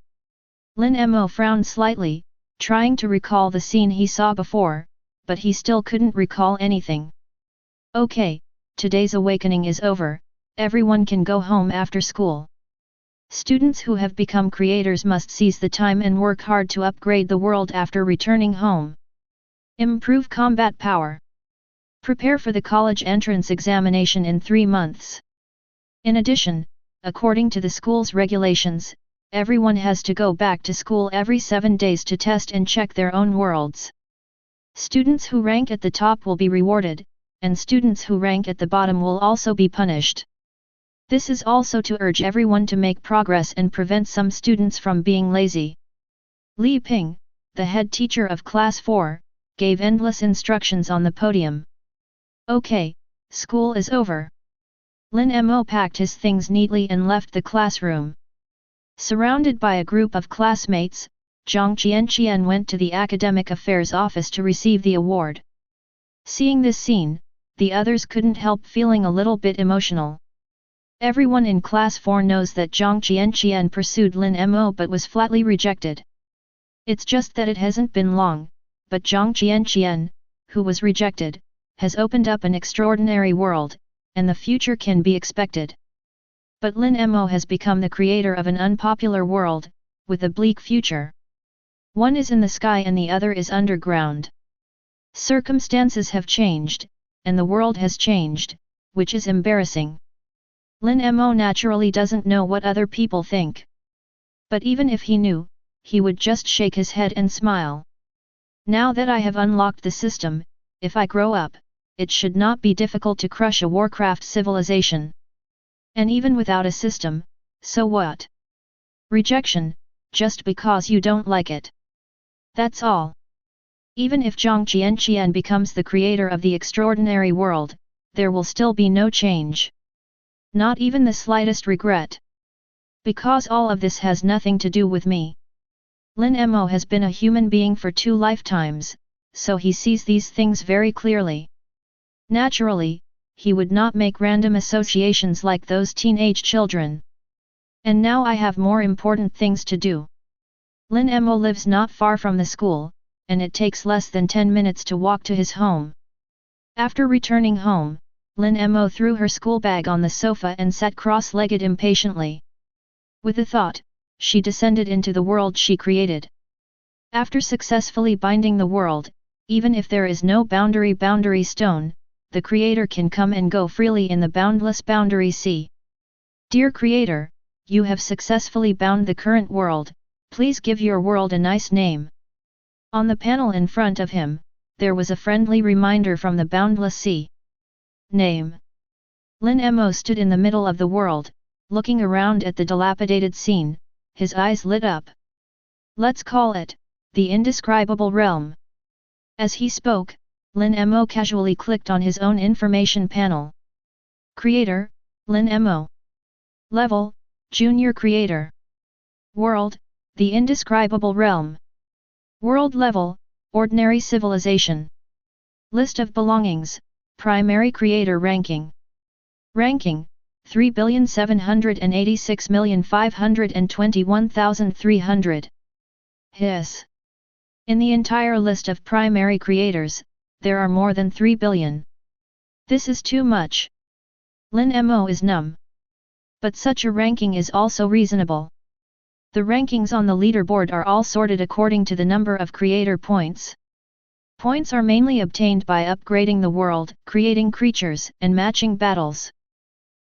Lin Mo frowned slightly, trying to recall the scene he saw before, but he still couldn't recall anything. Okay, today's awakening is over, everyone can go home after school. Students who have become creators must seize the time and work hard to upgrade the world after returning home. Improve combat power. Prepare for the college entrance examination in 3 months. In addition, according to the school's regulations, everyone has to go back to school every 7 days to test and check their own worlds. Students who rank at the top will be rewarded, and students who rank at the bottom will also be punished. This is also to urge everyone to make progress and prevent some students from being lazy. Li Ping, the head teacher of Class 4, gave endless instructions on the podium. Okay, school is over. Lin Mo packed his things neatly and left the classroom. Surrounded by a group of classmates, Zhang Qianqian went to the Academic Affairs office to receive the award. Seeing this scene, the others couldn't help feeling a little bit emotional. Everyone in Class 4 knows that Zhang Qianqian pursued Lin Mo but was flatly rejected. It's just that it hasn't been long, but Zhang Qianqian, who was rejected, has opened up an extraordinary world, and the future can be expected. But Lin Mo has become the creator of an unpopular world, with a bleak future. One is in the sky and the other is underground. Circumstances have changed, and the world has changed, which is embarrassing. Lin Mo naturally doesn't know what other people think. But even if he knew, he would just shake his head and smile. Now that I have unlocked the system, if I grow up, it should not be difficult to crush a Warcraft civilization. And even without a system, so what? Rejection, just because you don't like it. That's all. Even if Zhang Qianqian becomes the creator of the extraordinary world, there will still be no change. Not even the slightest regret. Because all of this has nothing to do with me. Lin Mo has been a human being for 2 lifetimes, so he sees these things very clearly. Naturally, he would not make random associations like those teenage children. And now I have more important things to do. Lin Mo lives not far from the school, and it takes less than 10 minutes to walk to his home. After returning home, Lin Mo threw her school bag on the sofa and sat cross-legged impatiently. With a thought, she descended into the world she created. After successfully binding the world, even if there is no boundary stone, the Creator can come and go freely in the boundless boundary sea. Dear Creator, you have successfully bound the current world, please give your world a nice name. On the panel in front of him, there was a friendly reminder from the boundless sea. Name. Lin Mo stood in the middle of the world, looking around at the dilapidated scene, his eyes lit up. Let's call it, the indescribable realm. As he spoke, Lin Mo casually clicked on his own information panel. Creator, Lin Mo. Level, Junior Creator. World, the indescribable realm. World level, ordinary civilization. List of belongings, primary creator ranking. Ranking, 3,786,521,300. His. In the entire list of primary creators, there are more than 3 billion. This is too much. Lin Mo is numb. But such a ranking is also reasonable. The rankings on the leaderboard are all sorted according to the number of creator points. Points are mainly obtained by upgrading the world, creating creatures, and matching battles.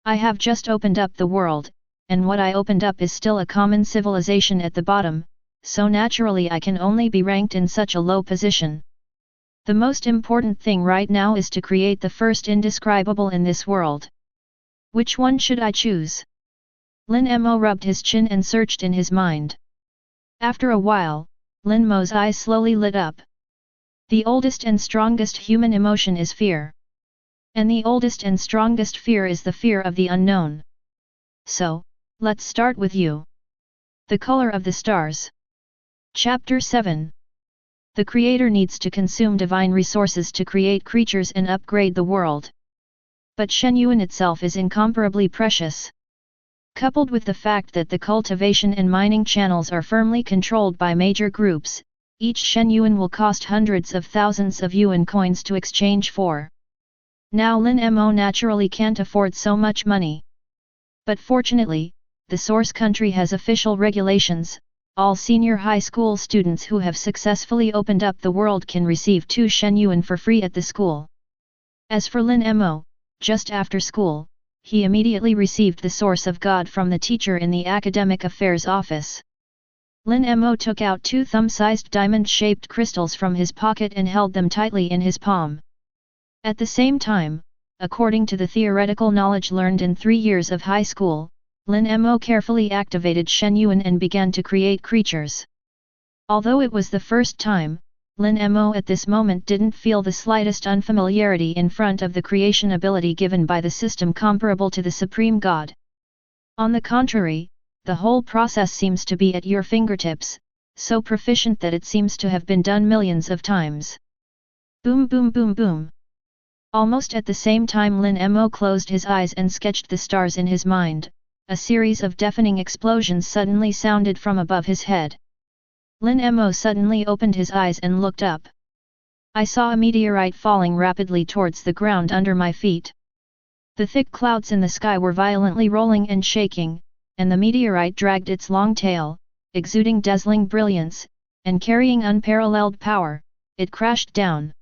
I have just opened up the world, and what I opened up is still a common civilization at the bottom, so naturally I can only be ranked in such a low position. The most important thing right now is to create the first indescribable in this world. Which one should I choose? Lin Mo rubbed his chin and searched in his mind. After a while, Lin Mo's eyes slowly lit up. The oldest and strongest human emotion is fear. And the oldest and strongest fear is the fear of the unknown. So, let's start with you. The color of the stars. Chapter 7. The creator needs to consume divine resources to create creatures and upgrade the world. But Shenyuan itself is incomparably precious. Coupled with the fact that the cultivation and mining channels are firmly controlled by major groups, each Shenyuan will cost hundreds of thousands of yuan coins to exchange for. Now Lin Mo naturally can't afford so much money. But fortunately, the source country has official regulations. All senior high school students who have successfully opened up the world can receive 2 Shenyuan for free at the school. As for Lin Mo, just after school, he immediately received the source of God from the teacher in the academic affairs office. Lin Mo took out 2 thumb-sized diamond-shaped crystals from his pocket and held them tightly in his palm. At the same time, according to the theoretical knowledge learned in 3 years of high school, Lin Mo carefully activated Shenyuan and began to create creatures. Although it was the first time, Lin Mo at this moment didn't feel the slightest unfamiliarity in front of the creation ability given by the system comparable to the Supreme God. On the contrary, the whole process seems to be at your fingertips, so proficient that it seems to have been done millions of times. Boom boom boom boom. Almost at the same time Lin Mo closed his eyes and sketched the stars in his mind. A series of deafening explosions suddenly sounded from above his head. Lin Mo suddenly opened his eyes and looked up. I saw a meteorite falling rapidly towards the ground under my feet. The thick clouds in the sky were violently rolling and shaking, and the meteorite dragged its long tail, exuding dazzling brilliance, and carrying unparalleled power. It crashed down.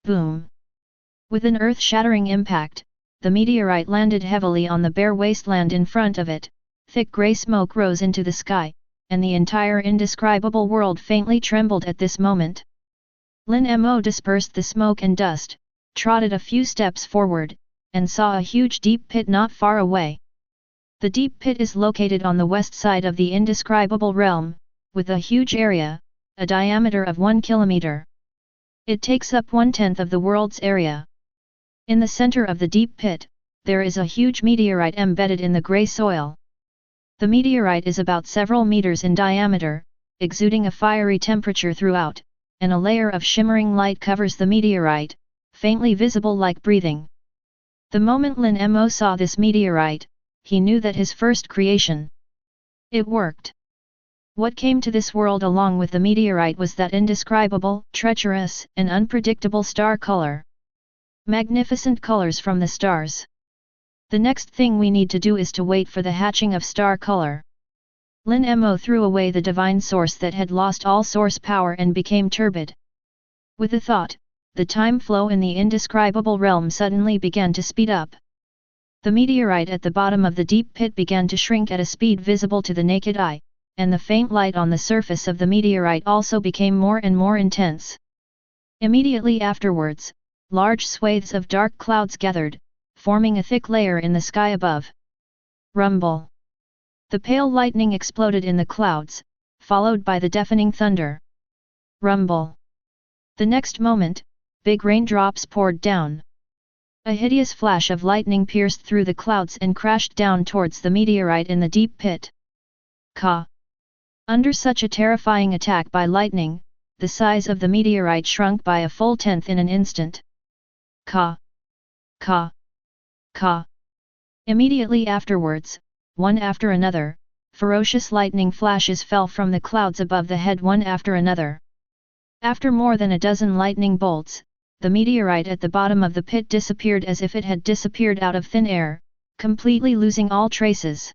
Boom! With an earth-shattering impact, the meteorite landed heavily on the bare wasteland in front of it. Thick grey smoke rose into the sky, and the entire indescribable world faintly trembled at this moment. Lin Mo dispersed the smoke and dust, trotted a few steps forward, and saw a huge deep pit not far away. The deep pit is located on the west side of the indescribable realm, with a huge area, a diameter of 1 kilometer. It takes up 1/10 of the world's area. In the center of the deep pit, there is a huge meteorite embedded in the grey soil. The meteorite is about several meters in diameter, exuding a fiery temperature throughout, and a layer of shimmering light covers the meteorite, faintly visible like breathing. The moment Lin Mo saw this meteorite, he knew that his first creation. It worked. What came to this world along with the meteorite was that indescribable, treacherous, and unpredictable star color. Magnificent colors from the stars. The next thing we need to do is to wait for the hatching of star color. Lin Mo threw away the divine source that had lost all source power and became turbid. With a thought, the time flow in the indescribable realm suddenly began to speed up. The meteorite at the bottom of the deep pit began to shrink at a speed visible to the naked eye, and the faint light on the surface of the meteorite also became more and more intense. Immediately afterwards, large swathes of dark clouds gathered, forming a thick layer in the sky above. Rumble. The pale lightning exploded in the clouds, followed by the deafening thunder. Rumble. The next moment, big raindrops poured down. A hideous flash of lightning pierced through the clouds and crashed down towards the meteorite in the deep pit. Ka. Under such a terrifying attack by lightning, the size of the meteorite shrunk by a full tenth in an instant. Ka. Ka. Ka. Immediately afterwards, one after another, ferocious lightning flashes fell from the clouds above the head one after another. After more than a dozen lightning bolts, the meteorite at the bottom of the pit disappeared as if it had disappeared out of thin air, completely losing all traces.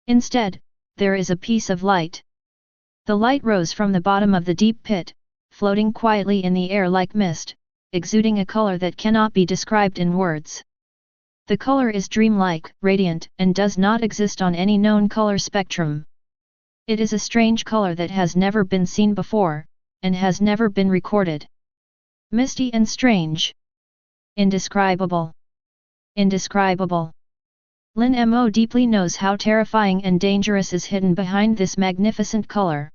Instead, there is a piece of light. The light rose from the bottom of the deep pit, floating quietly in the air like mist, exuding a color that cannot be described in words. The color is dreamlike, radiant, and does not exist on any known color spectrum. It is a strange color that has never been seen before, and has never been recorded. Misty and strange. Indescribable. Indescribable. Lin Mo deeply knows how terrifying and dangerous is hidden behind this magnificent color.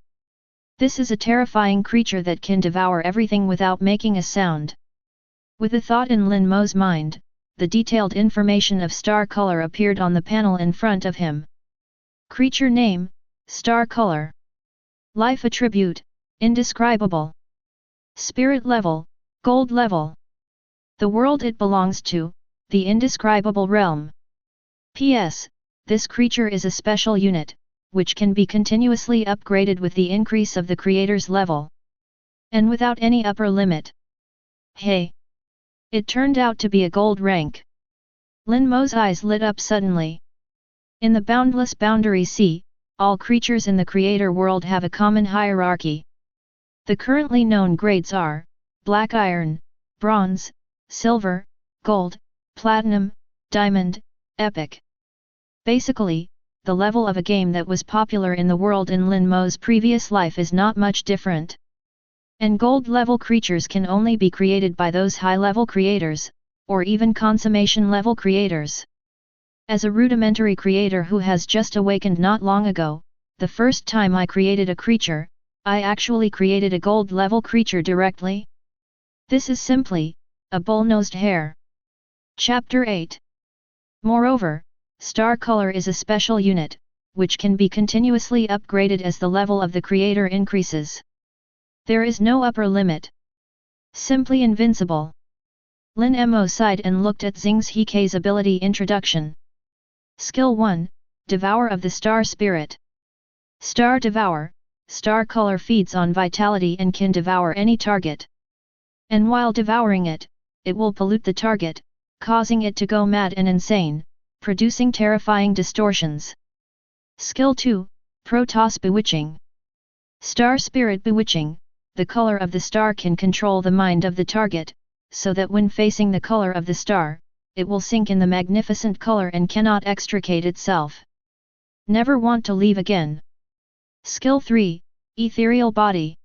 This is a terrifying creature that can devour everything without making a sound. With a thought in Lin Mo's mind, the detailed information of star color appeared on the panel in front of him. Creature name, star color. Life attribute, indescribable. Spirit level, gold level. The world it belongs to, the indescribable realm. P.S. This creature is a special unit, which can be continuously upgraded with the increase of the creator's level. And without any upper limit. Hey! It turned out to be a gold rank. Lin Mo's eyes lit up suddenly. In the boundless boundary sea, all creatures in the creator world have a common hierarchy. The currently known grades are black iron, bronze, silver, gold, platinum, diamond, epic. Basically, the level of a game that was popular in the world in Lin Mo's previous life is not much different. And gold-level creatures can only be created by those high-level creators, or even consummation-level creators. As a rudimentary creator who has just awakened not long ago, the first time I created a creature, I actually created a gold-level creature directly. This is simply a bull-nosed hare. Chapter 8. Moreover, star color is a special unit, which can be continuously upgraded as the level of the creator increases. There is no upper limit. Simply invincible. Lin Mo sighed and looked at Xing's Hekei's ability introduction. Skill 1, Devour of the Star Spirit. Star Devour, star color feeds on vitality and can devour any target. And while devouring it, it will pollute the target, causing it to go mad and insane, producing terrifying distortions. Skill 2, Protoss Bewitching. Star Spirit Bewitching, the color of the star can control the mind of the target, so that when facing the color of the star, it will sink in the magnificent color and cannot extricate itself. Never want to leave again. Skill 3, Ethereal Body.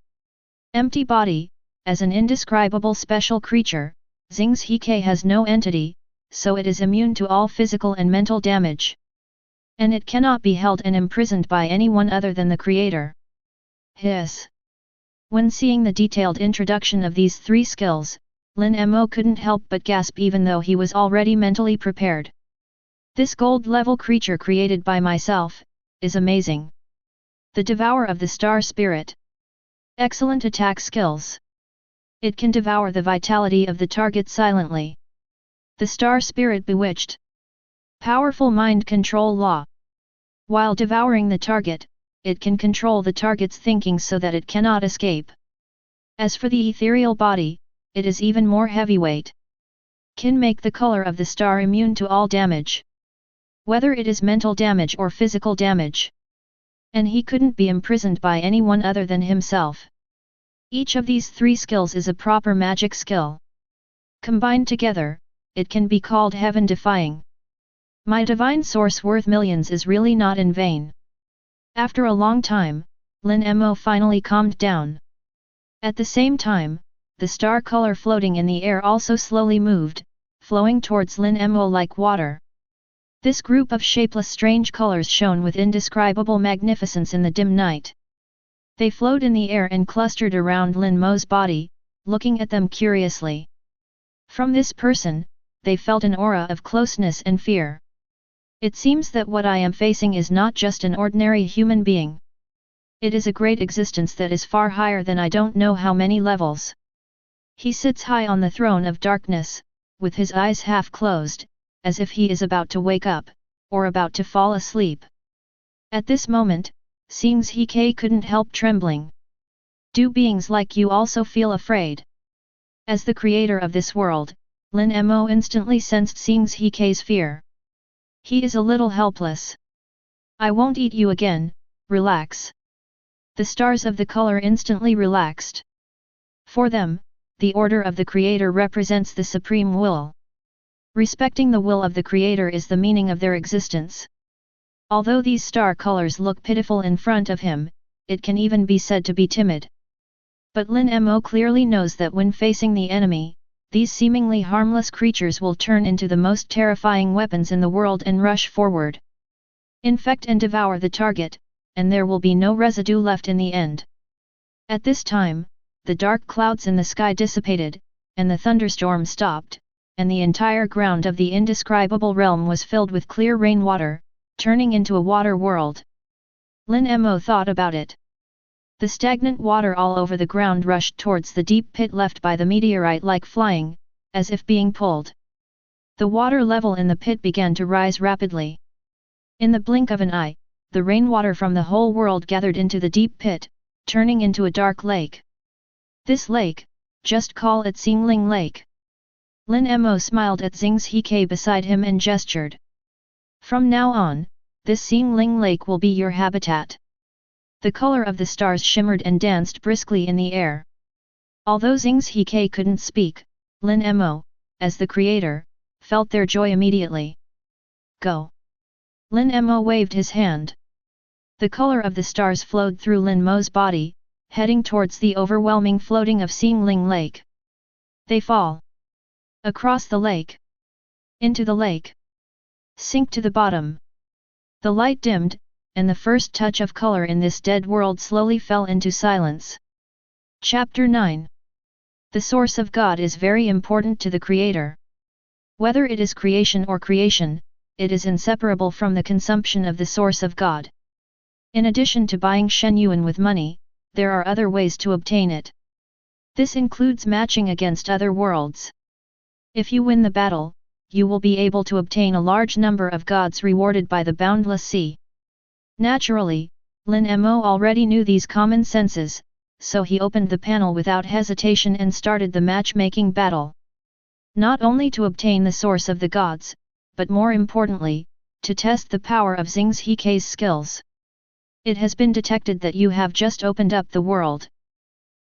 Empty body, as an indescribable special creature, Xing's Hekei has no entity, so it is immune to all physical and mental damage. And it cannot be held and imprisoned by anyone other than the creator. Hiss. When seeing the detailed introduction of these three skills, Lin Mo couldn't help but gasp even though he was already mentally prepared. This gold-level creature created by myself, is amazing. The Devour of the Star Spirit. Excellent attack skills. It can devour the vitality of the target silently. The Star Spirit Bewitched. Powerful mind control law. While devouring the target, it can control the target's thinking so that it cannot escape. As for the ethereal body, it is even more heavyweight. Can make the color of the star immune to all damage. Whether it is mental damage or physical damage. And he couldn't be imprisoned by anyone other than himself. Each of these three skills is a proper magic skill. Combined together, it can be called heaven-defying. My divine source worth millions is really not in vain. After a long time, Lin Mo finally calmed down. At the same time, the star color floating in the air also slowly moved, flowing towards Lin Mo like water. This group of shapeless strange colors shone with indescribable magnificence in the dim night. They flowed in the air and clustered around Lin Mo's body, looking at them curiously. From this person, they felt an aura of closeness and fear. It seems that what I am facing is not just an ordinary human being. It is a great existence that is far higher than I don't know how many levels. He sits high on the throne of darkness, with his eyes half closed, as if he is about to wake up, or about to fall asleep. At this moment, Xing's Hekei couldn't help trembling. Do beings like you also feel afraid? As the creator of this world, Lin Mo instantly sensed Xing's Hekei's fear. He is a little helpless. I won't eat you again, relax. The stars of the color instantly relaxed. For them, the order of the creator represents the supreme will. Respecting the will of the creator is the meaning of their existence. Although these star colors look pitiful in front of him, it can even be said to be timid. But Lin Mo clearly knows that when facing the enemy, these seemingly harmless creatures will turn into the most terrifying weapons in the world and rush forward. Infect and devour the target, and there will be no residue left in the end. At this time, the dark clouds in the sky dissipated, and the thunderstorm stopped, and the entire ground of the indescribable realm was filled with clear rainwater, turning into a water world. Lin Mo thought about it. The stagnant water all over the ground rushed towards the deep pit left by the meteorite like flying, as if being pulled. The water level in the pit began to rise rapidly. In the blink of an eye, the rainwater from the whole world gathered into the deep pit, turning into a dark lake. This lake, just call it Xingling Lake. Lin Mo smiled at Xing's He beside him and gestured. From now on, this Xingling Lake will be your habitat. The color of the stars shimmered and danced briskly in the air. Although Xing's He couldn't speak, Lin Mo, as the creator, felt their joy immediately. Go! Lin Mo waved his hand. The color of the stars flowed through Lin Mo's body, heading towards the overwhelming floating of Xingling Lake. They fall. Across the lake. Into the lake. Sink to the bottom. The light dimmed, and the first touch of color in this dead world slowly fell into silence. Chapter 9. The source of God is very important to the creator. Whether it is creation or creation, it is inseparable from the consumption of the source of God. In addition to buying Shen Yuan with money, there are other ways to obtain it. This includes matching against other worlds. If you win the battle, you will be able to obtain a large number of gods rewarded by the boundless sea. Naturally, Lin Mo already knew these common senses, so he opened the panel without hesitation and started the matchmaking battle. Not only to obtain the source of the gods, but more importantly, to test the power of Xing's He's skills. It has been detected that you have just opened up the world.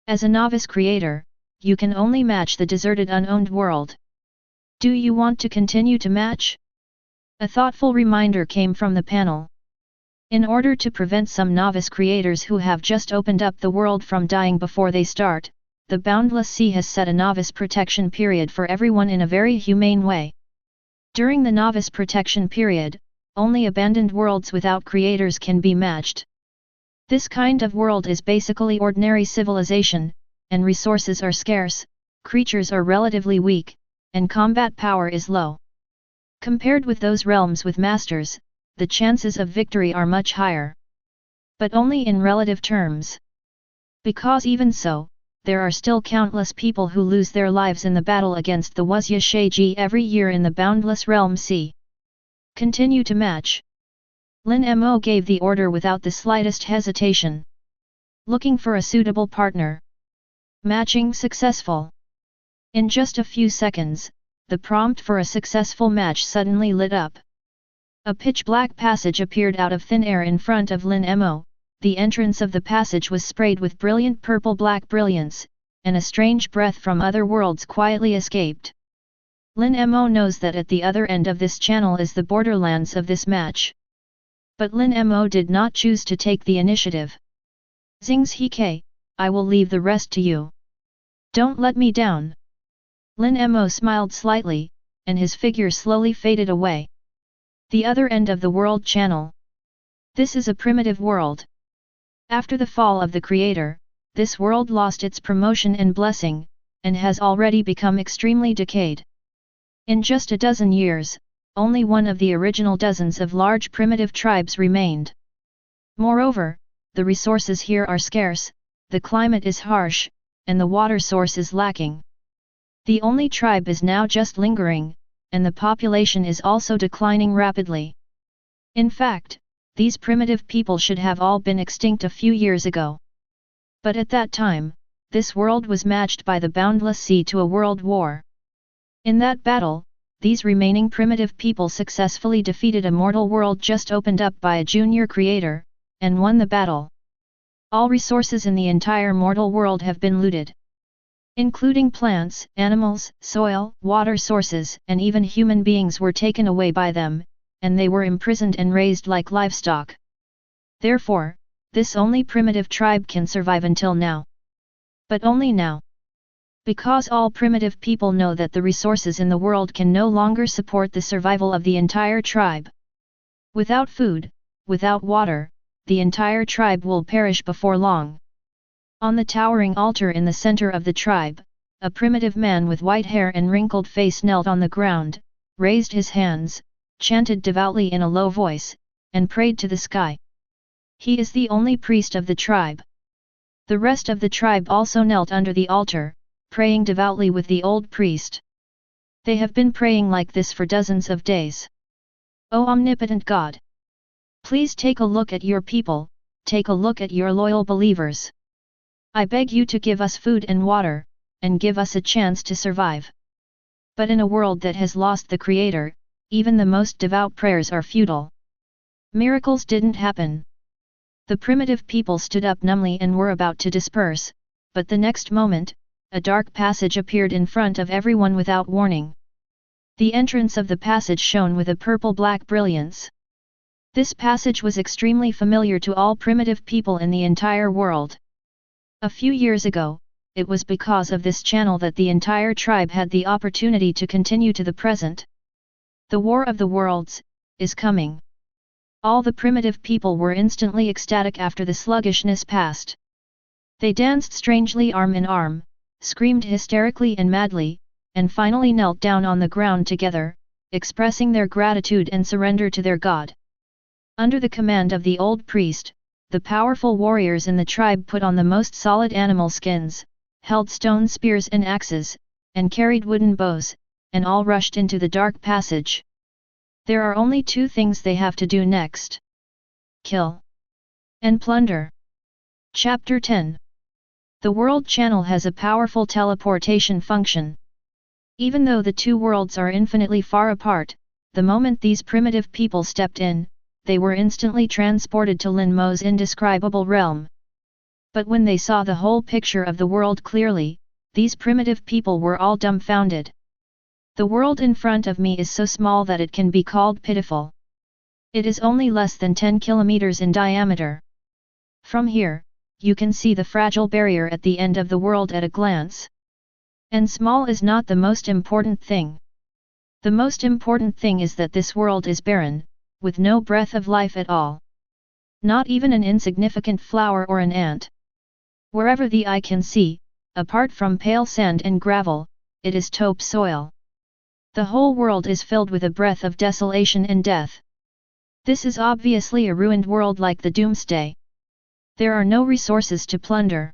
As a novice creator, you can only match the deserted unowned world. Do you want to continue to match? A thoughtful reminder came from the panel. In order to prevent some novice creators who have just opened up the world from dying before they start, the Boundless Sea has set a novice protection period for everyone in a very humane way. During the novice protection period, only abandoned worlds without creators can be matched. This kind of world is basically ordinary civilization, and resources are scarce, creatures are relatively weak, and combat power is low. Compared with those realms with masters, the chances of victory are much higher. But only in relative terms. Because even so, there are still countless people who lose their lives in the battle against the Wuzya Sheiji every year in the Boundless Realm Sea. Continue to match. Lin Mo gave the order without the slightest hesitation. Looking for a suitable partner. Matching successful. In just a few seconds, the prompt for a successful match suddenly lit up. A pitch-black passage appeared out of thin air in front of Lin Mo. The entrance of the passage was sprayed with brilliant purple-black brilliance, and a strange breath from other worlds quietly escaped. Lin Mo knows that at the other end of this channel is the borderlands of this match. But Lin Mo did not choose to take the initiative. Xing's He, I will leave the rest to you. Don't let me down. Lin Mo smiled slightly, and his figure slowly faded away. The other end of the world channel. This is a primitive world. After the fall of the creator, this world lost its promotion and blessing, and has already become extremely decayed. In just a dozen years, only one of the original dozens of large primitive tribes remained. Moreover, the resources here are scarce, the climate is harsh, and the water source is lacking. The only tribe is now just lingering, and the population is also declining rapidly. In fact, these primitive people should have all been extinct a few years ago. But at that time, this world was matched by the Boundless Sea to a world war. In that battle, these remaining primitive people successfully defeated a mortal world just opened up by a junior creator, and won the battle. All resources in the entire mortal world have been looted. Including plants, animals, soil, water sources, and even human beings were taken away by them, and they were imprisoned and raised like livestock. Therefore, this only primitive tribe can survive until now. But only now. Because all primitive people know that the resources in the world can no longer support the survival of the entire tribe. Without food, without water, the entire tribe will perish before long. On the towering altar in the center of the tribe, a primitive man with white hair and wrinkled face knelt on the ground, raised his hands, chanted devoutly in a low voice, and prayed to the sky. He is the only priest of the tribe. The rest of the tribe also knelt under the altar, praying devoutly with the old priest. They have been praying like this for dozens of days. O omnipotent God! Please take a look at your people, take a look at your loyal believers. I beg you to give us food and water, and give us a chance to survive. But in a world that has lost the Creator, even the most devout prayers are futile. Miracles didn't happen. The primitive people stood up numbly and were about to disperse, but the next moment, a dark passage appeared in front of everyone without warning. The entrance of the passage shone with a purple-black brilliance. This passage was extremely familiar to all primitive people in the entire world. A few years ago, it was because of this channel that the entire tribe had the opportunity to continue to the present. The War of the Worlds is coming. All the primitive people were instantly ecstatic after the sluggishness passed. They danced strangely arm in arm, screamed hysterically and madly, and finally knelt down on the ground together, expressing their gratitude and surrender to their god. Under the command of the old priest, the powerful warriors in the tribe put on the most solid animal skins, held stone spears and axes, and carried wooden bows, and all rushed into the dark passage. There are only two things they have to do next: kill and plunder. Chapter 10. The World Channel has a powerful teleportation function. Even though the two worlds are infinitely far apart, the moment these primitive people stepped in, they were instantly transported to Lin Mo's indescribable realm. But when they saw the whole picture of the world clearly, these primitive people were all dumbfounded. The world in front of me is so small that it can be called pitiful. It is only less than 10 kilometers in diameter. From here, you can see the fragile barrier at the end of the world at a glance. And small is not the most important thing. The most important thing is that this world is barren, with no breath of life at all. Not even an insignificant flower or an ant. Wherever the eye can see, apart from pale sand and gravel, it is taupe soil. The whole world is filled with a breath of desolation and death. This is obviously a ruined world like the Doomsday. There are no resources to plunder.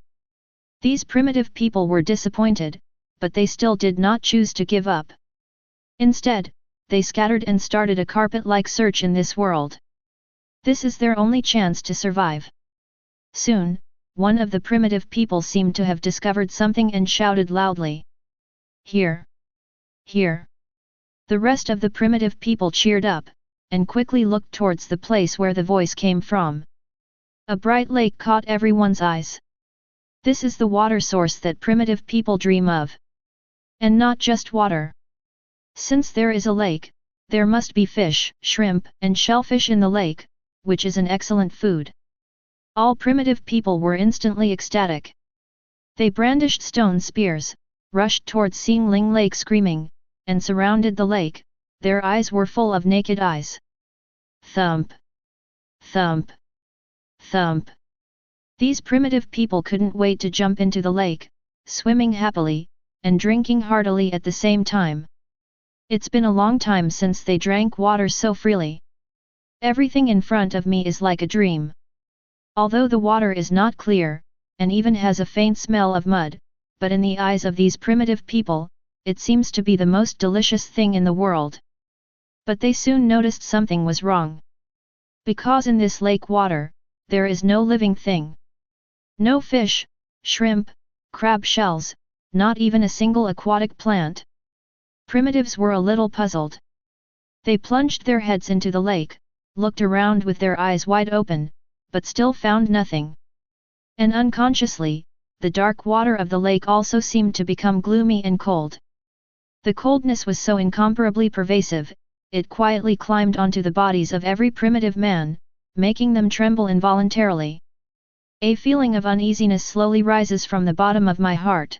These primitive people were disappointed, but they still did not choose to give up. Instead, they scattered and started a carpet-like search in this world. This is their only chance to survive. Soon, one of the primitive people seemed to have discovered something and shouted loudly. Here! Here! The rest of the primitive people cheered up, and quickly looked towards the place where the voice came from. A bright lake caught everyone's eyes. This is the water source that primitive people dream of. And not just water. Since there is a lake, there must be fish, shrimp, and shellfish in the lake, which is an excellent food. All primitive people were instantly ecstatic. They brandished stone spears, rushed towards Xingling Lake screaming, and surrounded the lake. Their eyes were full of naked eyes. Thump! Thump! Thump! These primitive people couldn't wait to jump into the lake, swimming happily, and drinking heartily at the same time. It's been a long time since they drank water so freely. Everything in front of me is like a dream. Although the water is not clear, and even has a faint smell of mud, but in the eyes of these primitive people, it seems to be the most delicious thing in the world. But they soon noticed something was wrong. Because in this lake water, there is no living thing. No fish, shrimp, crab shells, not even a single aquatic plant. Primitives were a little puzzled. They plunged their heads into the lake, looked around with their eyes wide open, but still found nothing. And unconsciously, the dark water of the lake also seemed to become gloomy and cold. The coldness was so incomparably pervasive, it quietly climbed onto the bodies of every primitive man, making them tremble involuntarily. A feeling of uneasiness slowly rises from the bottom of my heart.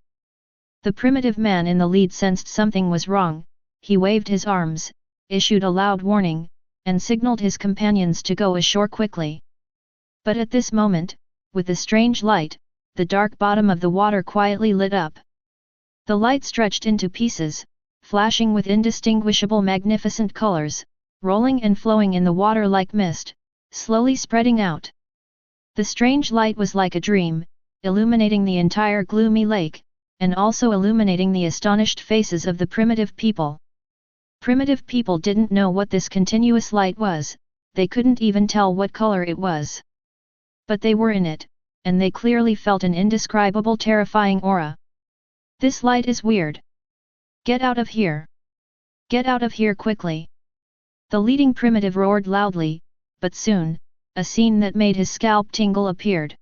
The primitive man in the lead sensed something was wrong, he waved his arms, issued a loud warning, and signaled his companions to go ashore quickly. But at this moment, with the strange light, the dark bottom of the water quietly lit up. The light stretched into pieces, flashing with indistinguishable magnificent colors, rolling and flowing in the water like mist, slowly spreading out. The strange light was like a dream, illuminating the entire gloomy lake, and also illuminating the astonished faces of the primitive people. Primitive people didn't know what this continuous light was, they couldn't even tell what color it was. But they were in it, and they clearly felt an indescribable terrifying aura. This light is weird. Get out of here! Get out of here quickly! The leading primitive roared loudly, but soon, a scene that made his scalp tingle appeared.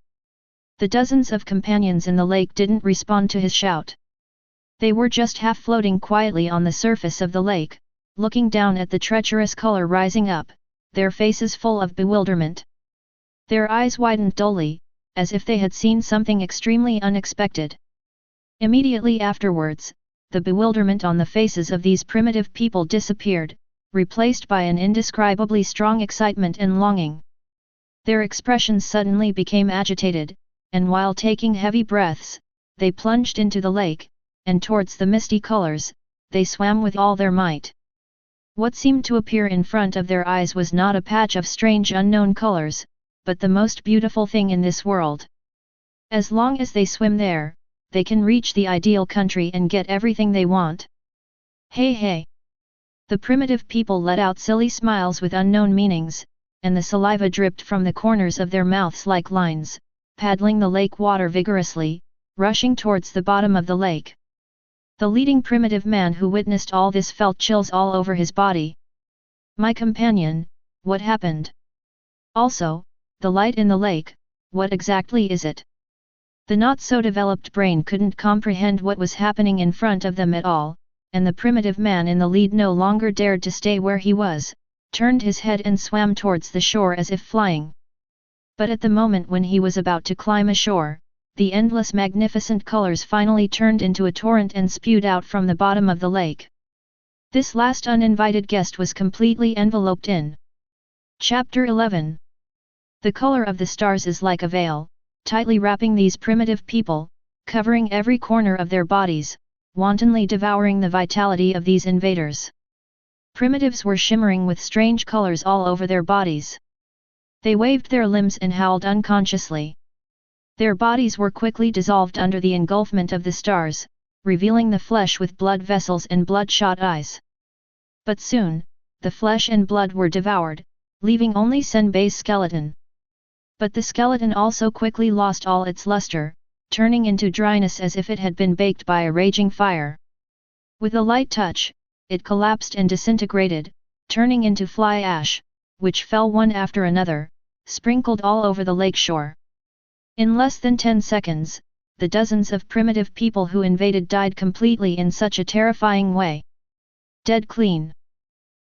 The dozens of companions in the lake didn't respond to his shout. They were just half floating quietly on the surface of the lake, looking down at the treacherous color rising up, their faces full of bewilderment. Their eyes widened dully, as if they had seen something extremely unexpected. Immediately afterwards, the bewilderment on the faces of these primitive people disappeared, replaced by an indescribably strong excitement and longing. Their expressions suddenly became agitated, and while taking heavy breaths, they plunged into the lake, and towards the misty colors, they swam with all their might. What seemed to appear in front of their eyes was not a patch of strange unknown colors, but the most beautiful thing in this world. As long as they swim there, they can reach the ideal country and get everything they want. Hey hey! The primitive people let out silly smiles with unknown meanings, and the saliva dripped from the corners of their mouths like lines, paddling the lake water vigorously, rushing towards the bottom of the lake. The leading primitive man who witnessed all this felt chills all over his body. My companion, what happened? Also, the light in the lake, what exactly is it? The not-so-developed brain couldn't comprehend what was happening in front of them at all, and the primitive man in the lead no longer dared to stay where he was, turned his head and swam towards the shore as if flying. But at the moment when he was about to climb ashore, the endless magnificent colors finally turned into a torrent and spewed out from the bottom of the lake. This last uninvited guest was completely enveloped in. Chapter 11. The color of the stars is like a veil, tightly wrapping these primitive people, covering every corner of their bodies, wantonly devouring the vitality of these invaders. Primitives were shimmering with strange colors all over their bodies. They waved their limbs and howled unconsciously. Their bodies were quickly dissolved under the engulfment of the stars, revealing the flesh with blood vessels and bloodshot eyes. But soon, the flesh and blood were devoured, leaving only Senbei's skeleton. But the skeleton also quickly lost all its luster, turning into dryness as if it had been baked by a raging fire. With a light touch, it collapsed and disintegrated, turning into fly ash, which fell one after another, sprinkled all over the lake shore. In less than 10 seconds, the dozens of primitive people who invaded died completely in such a terrifying way. Dead clean.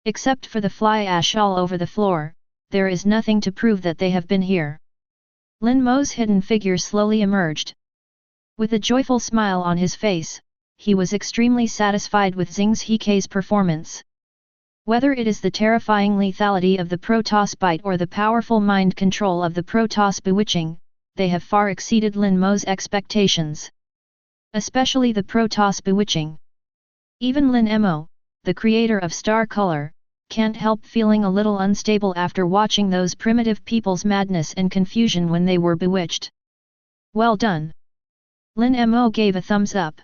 Except for the fly ash all over the floor, there is nothing to prove that they have been here. Lin Mo's hidden figure slowly emerged. With a joyful smile on his face, he was extremely satisfied with Xing's Hikei's performance. Whether it is the terrifying lethality of the Protoss bite or the powerful mind control of the Protoss bewitching, they have far exceeded Lin Mo's expectations. Especially the Protoss bewitching. Even Lin Mo, the creator of Star Color, can't help feeling a little unstable after watching those primitive people's madness and confusion when they were bewitched. Well done! Lin Mo gave a thumbs up.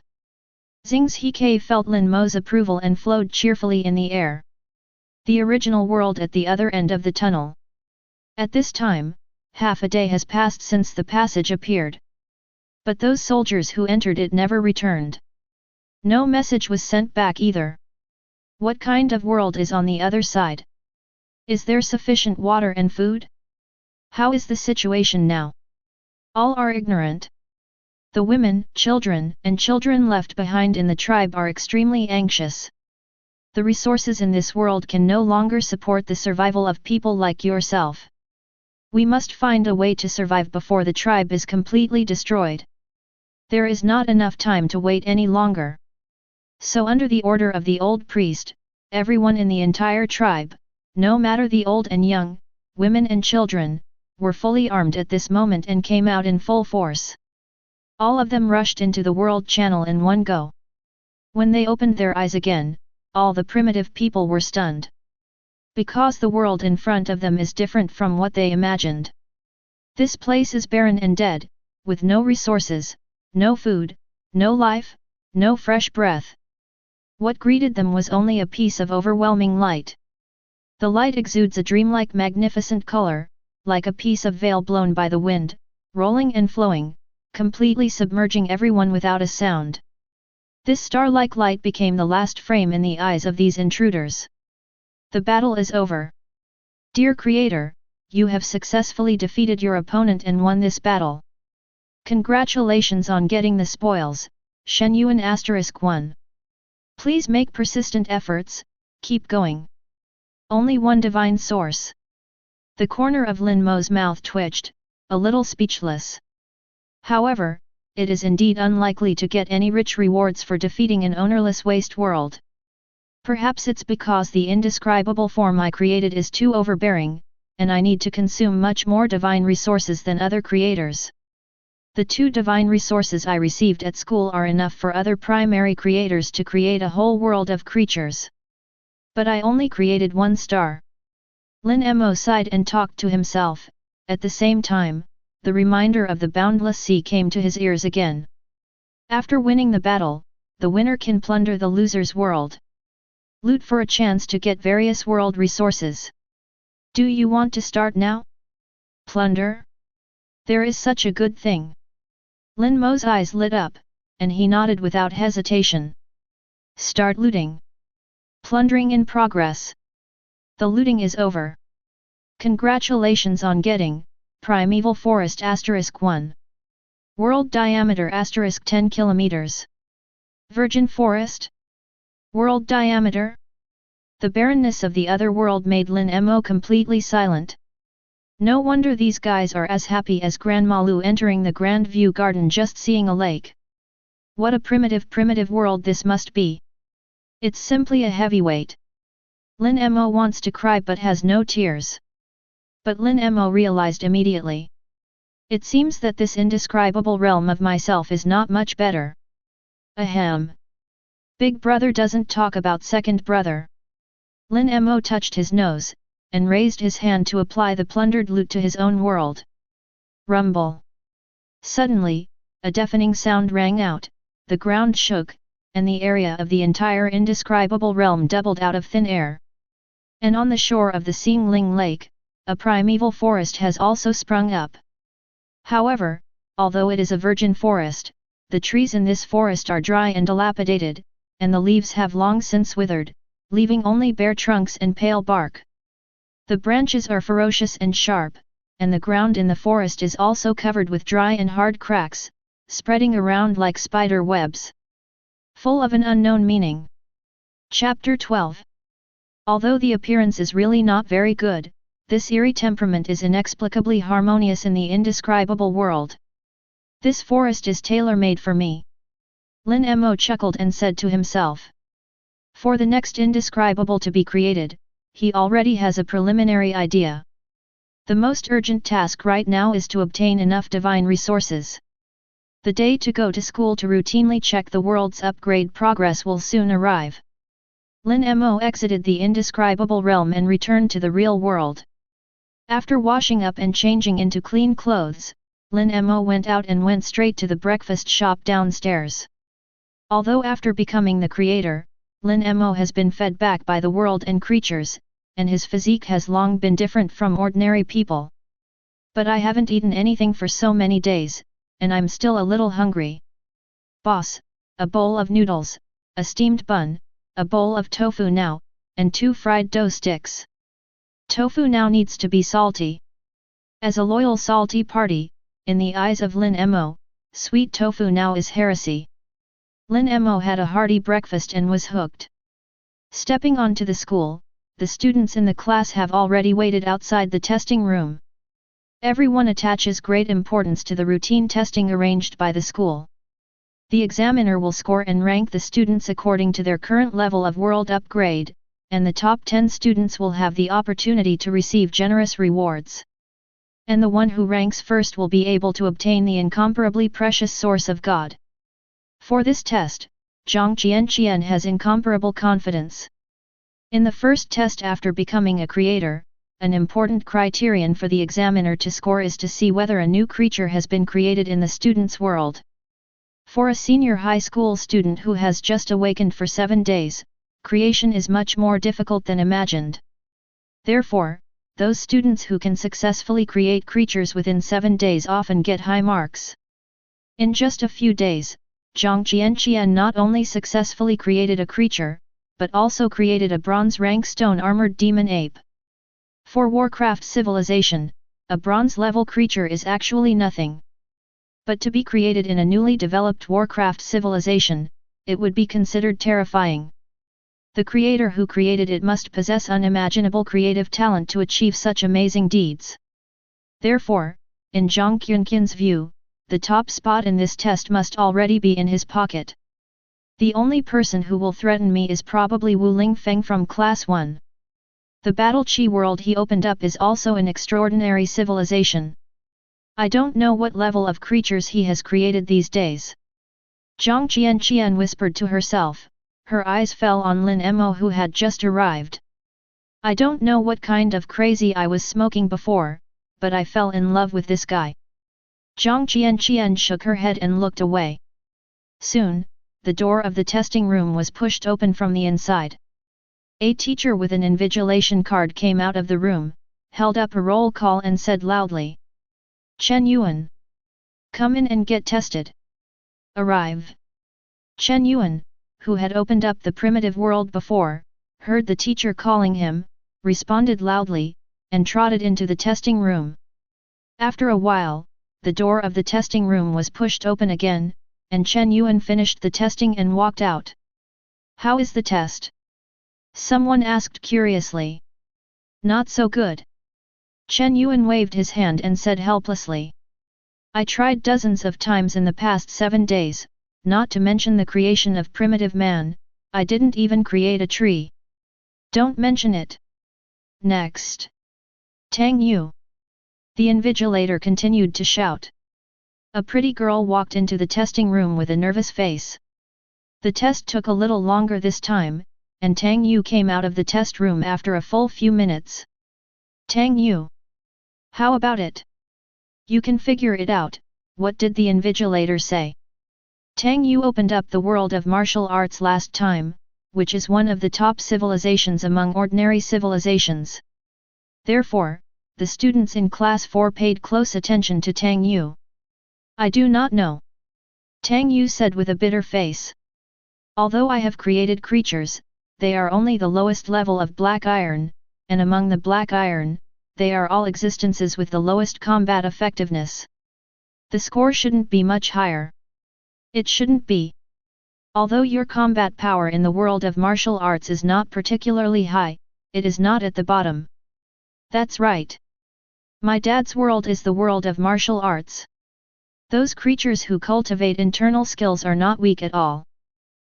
Xing's Hikei felt Lin Mo's approval and flowed cheerfully in the air. The original world at the other end of the tunnel. At this time, half a day has passed since the passage appeared. But those soldiers who entered it never returned. No message was sent back either. What kind of world is on the other side? Is there sufficient water and food? How is the situation now? All are ignorant. The women, children, and children left behind in the tribe are extremely anxious. The resources in this world can no longer support the survival of people like yourself. We must find a way to survive before the tribe is completely destroyed. There is not enough time to wait any longer. So under the order of the old priest, everyone in the entire tribe, no matter the old and young, women and children, were fully armed at this moment and came out in full force. All of them rushed into the world channel in one go. When they opened their eyes again, all the primitive people were stunned. Because the world in front of them is different from what they imagined. This place is barren and dead, with no resources, no food, no life, no fresh breath. What greeted them was only a piece of overwhelming light. The light exudes a dreamlike magnificent color, like a piece of veil blown by the wind, rolling and flowing, completely submerging everyone without a sound. This star-like light became the last frame in the eyes of these intruders. The battle is over. Dear Creator, you have successfully defeated your opponent and won this battle. Congratulations on getting the spoils, Shen Yuan *1. Please make persistent efforts, keep going. Only one divine source. The corner of Lin Mo's mouth twitched, a little speechless. However, it is indeed unlikely to get any rich rewards for defeating an ownerless waste world. Perhaps it's because the indescribable form I created is too overbearing, and I need to consume much more divine resources than other creators. The 2 divine resources I received at school are enough for other primary creators to create a whole world of creatures. But I only created 1 star. Lin Mo sighed and talked to himself. At the same time, the reminder of the boundless sea came to his ears again. After winning the battle, the winner can plunder the loser's world. Loot for a chance to get various world resources. Do you want to start now? Plunder? There is such a good thing. Lin Mo's eyes lit up, and he nodded without hesitation. Start looting. Plundering in progress. The looting is over. Congratulations on getting Primeval Forest *1. World diameter *10 kilometers. Virgin Forest. World diameter. The barrenness of the other world made Lin Mo completely silent. No wonder these guys are as happy as Grandma Lu entering the Grand View Garden just seeing a lake. What a primitive world this must be. It's simply a heavyweight. Lin Mo wants to cry but has no tears. But Lin Mo realized immediately. It seems that this indescribable realm of myself is not much better. Ahem. Big brother doesn't talk about second brother. Lin Mo touched his nose, and raised his hand to apply the plundered loot to his own world. Rumble. Suddenly, a deafening sound rang out, the ground shook, and the area of the entire indescribable realm doubled out of thin air. And on the shore of the Xingling Lake, a primeval forest has also sprung up. However, although it is a virgin forest, the trees in this forest are dry and dilapidated, and the leaves have long since withered, leaving only bare trunks and pale bark. The branches are ferocious and sharp, and the ground in the forest is also covered with dry and hard cracks, spreading around like spider webs. Full of an unknown meaning. Chapter 12. Although the appearance is really not very good, this eerie temperament is inexplicably harmonious in the indescribable world. This forest is tailor-made for me. Lin Mo chuckled and said to himself. For the next indescribable to be created, he already has a preliminary idea. The most urgent task right now is to obtain enough divine resources. The day to go to school to routinely check the world's upgrade progress will soon arrive. Lin Mo exited the indescribable realm and returned to the real world. After washing up and changing into clean clothes, Lin Mo went out and went straight to the breakfast shop downstairs. Although after becoming the creator, Lin Mo has been fed back by the world and creatures, and his physique has long been different from ordinary people. But I haven't eaten anything for so many days, and I'm still a little hungry. Boss, a bowl of noodles, a steamed bun, a bowl of tofu now, and 2 fried dough sticks. Tofu now needs to be salty. As a loyal salty party, in the eyes of Lin Mo, sweet tofu now is heresy. Lin Mo had a hearty breakfast and was hooked. Stepping onto the school, the students in the class have already waited outside the testing room. Everyone attaches great importance to the routine testing arranged by the school. The examiner will score and rank the students according to their current level of world upgrade, and the top 10 students will have the opportunity to receive generous rewards. And the one who ranks first will be able to obtain the incomparably precious source of God. For this test, Zhang Qianqian has incomparable confidence. In the first test after becoming a creator, an important criterion for the examiner to score is to see whether a new creature has been created in the student's world. For a senior high school student who has just awakened for 7 days, creation is much more difficult than imagined. Therefore, those students who can successfully create creatures within 7 days often get high marks. In just a few days, Zhang Qianqian not only successfully created a creature, but also created a bronze rank stone armored demon ape. For Warcraft civilization, a bronze level creature is actually nothing. But to be created in a newly developed Warcraft civilization, it would be considered terrifying. The creator who created it must possess unimaginable creative talent to achieve such amazing deeds. Therefore, in Zhang Qianqian's view, the top spot in this test must already be in his pocket. The only person who will threaten me is probably Wu Lingfeng from Class 1. The Battle Chi world he opened up is also an extraordinary civilization. I don't know what level of creatures he has created these days. Zhang Qianqian whispered to herself. Her eyes fell on Lin Mo who had just arrived. I don't know what kind of crazy I was smoking before, but I fell in love with this guy. Zhang Qianqian shook her head and looked away. Soon, the door of the testing room was pushed open from the inside. A teacher with an invigilation card came out of the room, held up a roll call and said loudly. Chen Yuan. Come in and get tested. Arrive. Chen Yuan, who had opened up the primitive world before, heard the teacher calling him, responded loudly, and trotted into the testing room. After a while, the door of the testing room was pushed open again, and Chen Yuan finished the testing and walked out. How is the test? Someone asked curiously. Not so good. Chen Yuan waved his hand and said helplessly. I tried dozens of times in the past 7 days, not to mention the creation of primitive man, I didn't even create a tree. Don't mention it. Next. Tang Yu. The invigilator continued to shout. A pretty girl walked into the testing room with a nervous face. The test took a little longer this time, and Tang Yu came out of the test room after a full few minutes. Tang Yu. How about it? You can figure it out, what did the invigilator say? Tang Yu opened up the world of martial arts last time, which is one of the top civilizations among ordinary civilizations. Therefore, the students in Class 4 paid close attention to Tang Yu. I do not know. Tang Yu said with a bitter face. Although I have created creatures, they are only the lowest level of black iron, and among the black iron, they are all existences with the lowest combat effectiveness. The score shouldn't be much higher. It shouldn't be. Although your combat power in the world of martial arts is not particularly high, it is not at the bottom. That's right. My dad's world is the world of martial arts. Those creatures who cultivate internal skills are not weak at all.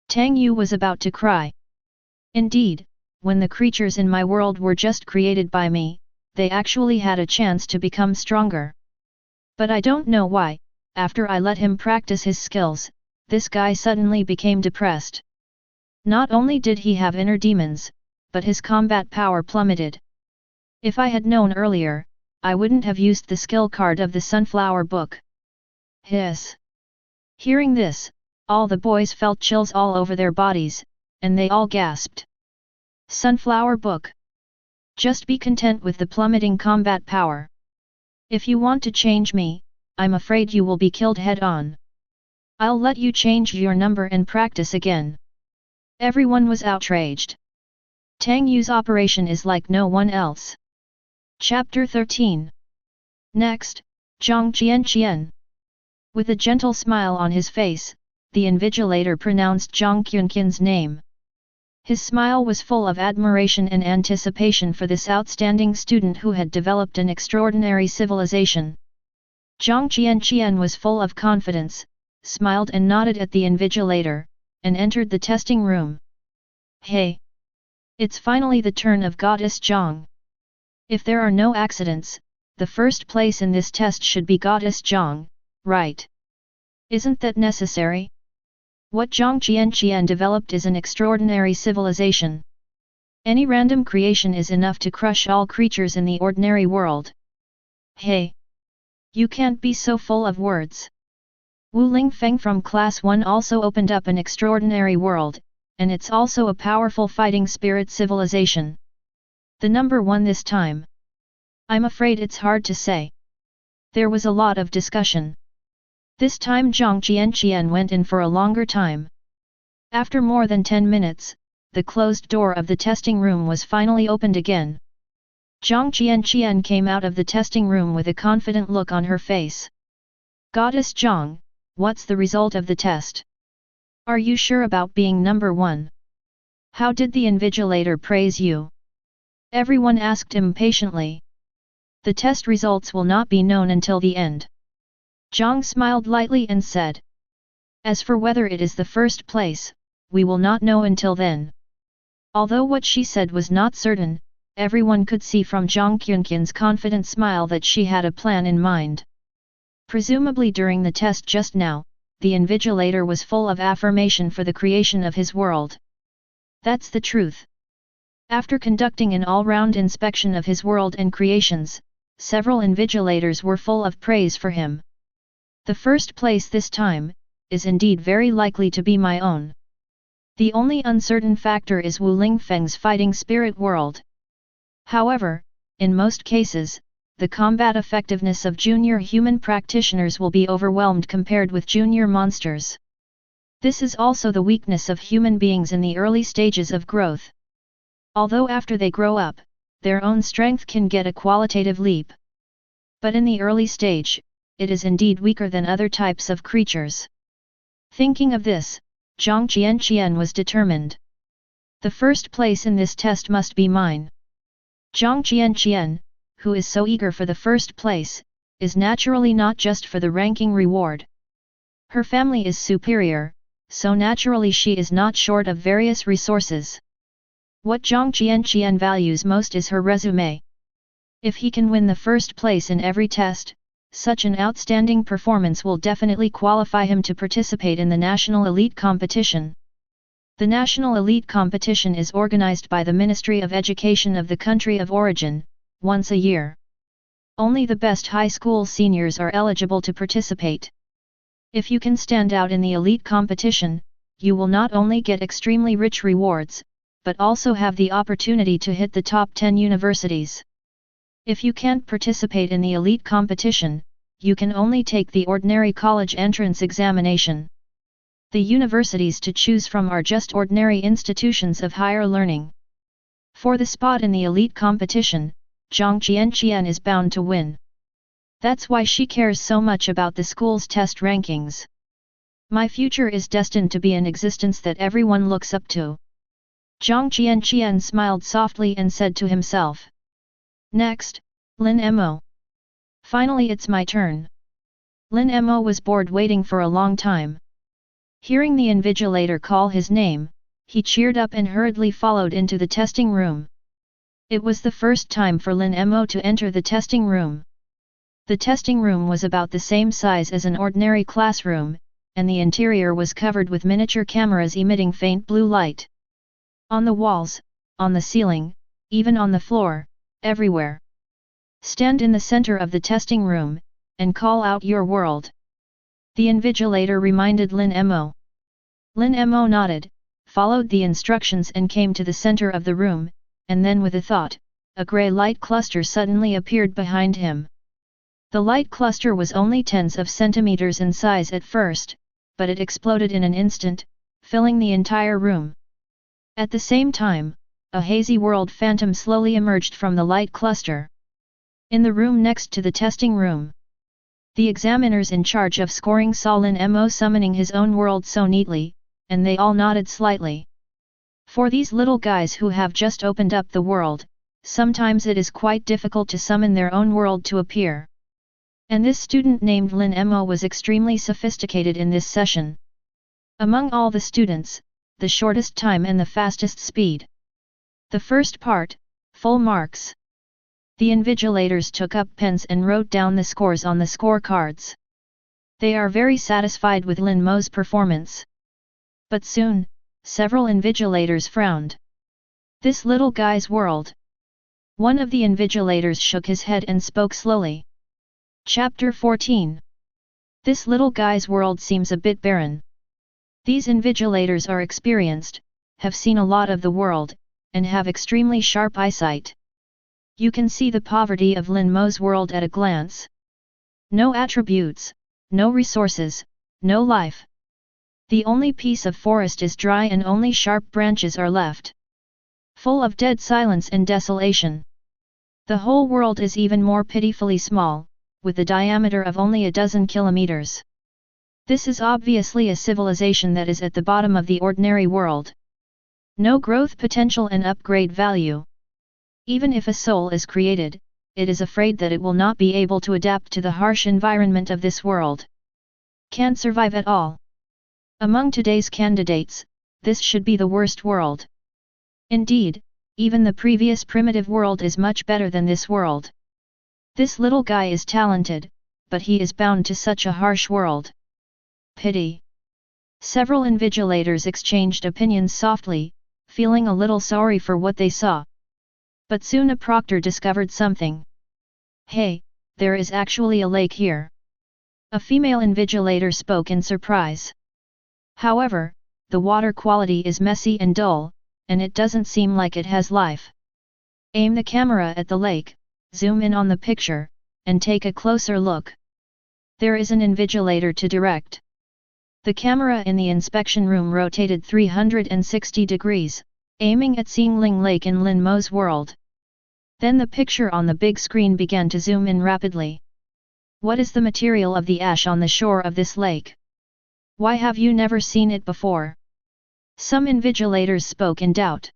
Tang Yu was about to cry. Indeed, when the creatures in my world were just created by me, they actually had a chance to become stronger. But I don't know why, after I let him practice his skills, this guy suddenly became depressed. Not only did he have inner demons, but his combat power plummeted. If I had known earlier, I wouldn't have used the skill card of the Sunflower Book. Hiss. Hearing this, all the boys felt chills all over their bodies, and they all gasped. Sunflower Book. Just be content with the plummeting combat power. If you want to change me, I'm afraid you will be killed head-on. I'll let you change your number and practice again. Everyone was outraged. Tang Yu's operation is like no one else. Chapter 13. Next, Zhang Qianqian. With a gentle smile on his face, the invigilator pronounced Zhang Qianqian's name. His smile was full of admiration and anticipation for this outstanding student who had developed an extraordinary civilization. Zhang Qianqian was full of confidence, smiled and nodded at the invigilator, and entered the testing room. Hey! It's finally the turn of Goddess Jang. If there are no accidents, the first place in this test should be Goddess Jang, right? Isn't that necessary? What Zhang Qianqian developed is an extraordinary civilization. Any random creation is enough to crush all creatures in the ordinary world. Hey! You can't be so full of words. Wu Lingfeng from Class 1 also opened up an extraordinary world, and it's also a powerful fighting spirit civilization. The number one this time? I'm afraid it's hard to say. There was a lot of discussion. This time Zhang Qianqian went in for a longer time. After more than 10 minutes, the closed door of the testing room was finally opened again. Zhang Qianqian came out of the testing room with a confident look on her face. Goddess Zhang, what's the result of the test? Are you sure about being number one? How did the invigilator praise you? Everyone asked impatiently. The test results will not be known until the end. Zhang smiled lightly and said. As for whether it is the first place, we will not know until then. Although what she said was not certain, everyone could see from Zhang Qianqian's confident smile that she had a plan in mind. Presumably during the test just now, the invigilator was full of affirmation for the creation of his world. That's the truth. After conducting an all-round inspection of his world and creations, several invigilators were full of praise for him. The first place this time, is indeed very likely to be my own. The only uncertain factor is Wu Lingfeng's fighting spirit world. However, in most cases, the combat effectiveness of junior human practitioners will be overwhelmed compared with junior monsters. This is also the weakness of human beings in the early stages of growth. Although after they grow up, their own strength can get a qualitative leap. But in the early stage, it is indeed weaker than other types of creatures. Thinking of this, Zhang Qianqian was determined. The first place in this test must be mine. Zhang Qianqian, who is so eager for the first place, is naturally not just for the ranking reward. Her family is superior, so naturally she is not short of various resources. What Zhang Qianqian values most is her resume. If he can win the first place in every test, such an outstanding performance will definitely qualify him to participate in the National Elite Competition. The National Elite Competition is organized by the Ministry of Education of the country of origin, once a year. Only the best high school seniors are eligible to participate. If you can stand out in the elite competition, you will not only get extremely rich rewards, but also have the opportunity to hit the top 10 universities. If you can't participate in the elite competition, you can only take the ordinary college entrance examination. The universities to choose from are just ordinary institutions of higher learning. For the spot in the elite competition, Zhang Qianqian is bound to win. That's why she cares so much about the school's test rankings. My future is destined to be an existence that everyone looks up to. Zhang Qianqian smiled softly and said to himself. Next, Lin Mo. Finally it's my turn. Lin Mo was bored waiting for a long time. Hearing the invigilator call his name, he cheered up and hurriedly followed into the testing room. It was the first time for Lin Mo to enter the testing room. The testing room was about the same size as an ordinary classroom, and the interior was covered with miniature cameras emitting faint blue light. On the walls, on the ceiling, even on the floor, everywhere. Stand in the center of the testing room, and call out your world. The invigilator reminded Lin Mo. Lin Mo nodded, followed the instructions and came to the center of the room, and then with a thought, a grey light cluster suddenly appeared behind him. The light cluster was only tens of centimeters in size at first, but it exploded in an instant, filling the entire room. At the same time, a hazy world phantom slowly emerged from the light cluster. In the room next to the testing room, the examiners in charge of scoring saw Lin Mo summoning his own world so neatly, and they all nodded slightly. For these little guys who have just opened up the world, sometimes it is quite difficult to summon their own world to appear. And this student named Lin Mo was extremely sophisticated in this session. Among all the students, the shortest time and the fastest speed. The first part, full marks. The invigilators took up pens and wrote down the scores on the scorecards. They are very satisfied with Lin Mo's performance. But soon, several invigilators frowned. This little guy's world. One of the invigilators shook his head and spoke slowly. Chapter 14. This little guy's world seems a bit barren. These invigilators are experienced, have seen a lot of the world, and have extremely sharp eyesight. You can see the poverty of Lin Mo's world at a glance. No attributes, no resources, no life. The only piece of forest is dry and only sharp branches are left. Full of dead silence and desolation. The whole world is even more pitifully small, with a diameter of only a dozen kilometers. This is obviously a civilization that is at the bottom of the ordinary world. No growth potential and upgrade value. Even if a soul is created, it is afraid that it will not be able to adapt to the harsh environment of this world. Can't survive at all. Among today's candidates, this should be the worst world. Indeed, even the previous primitive world is much better than this world. This little guy is talented, but he is bound to such a harsh world. Pity. Several invigilators exchanged opinions softly, feeling a little sorry for what they saw. But soon a proctor discovered something. Hey, there is actually a lake here. A female invigilator spoke in surprise. However, the water quality is messy and dull, and it doesn't seem like it has life. Aim the camera at the lake, zoom in on the picture, and take a closer look. There is an invigilator to direct. The camera in the inspection room rotated 360 degrees, aiming at seeing Ling Lake in Lin Mo's world. Then the picture on the big screen began to zoom in rapidly. What is the material of the ash on the shore of this lake? Why have you never seen it before? Some invigilators spoke in doubt.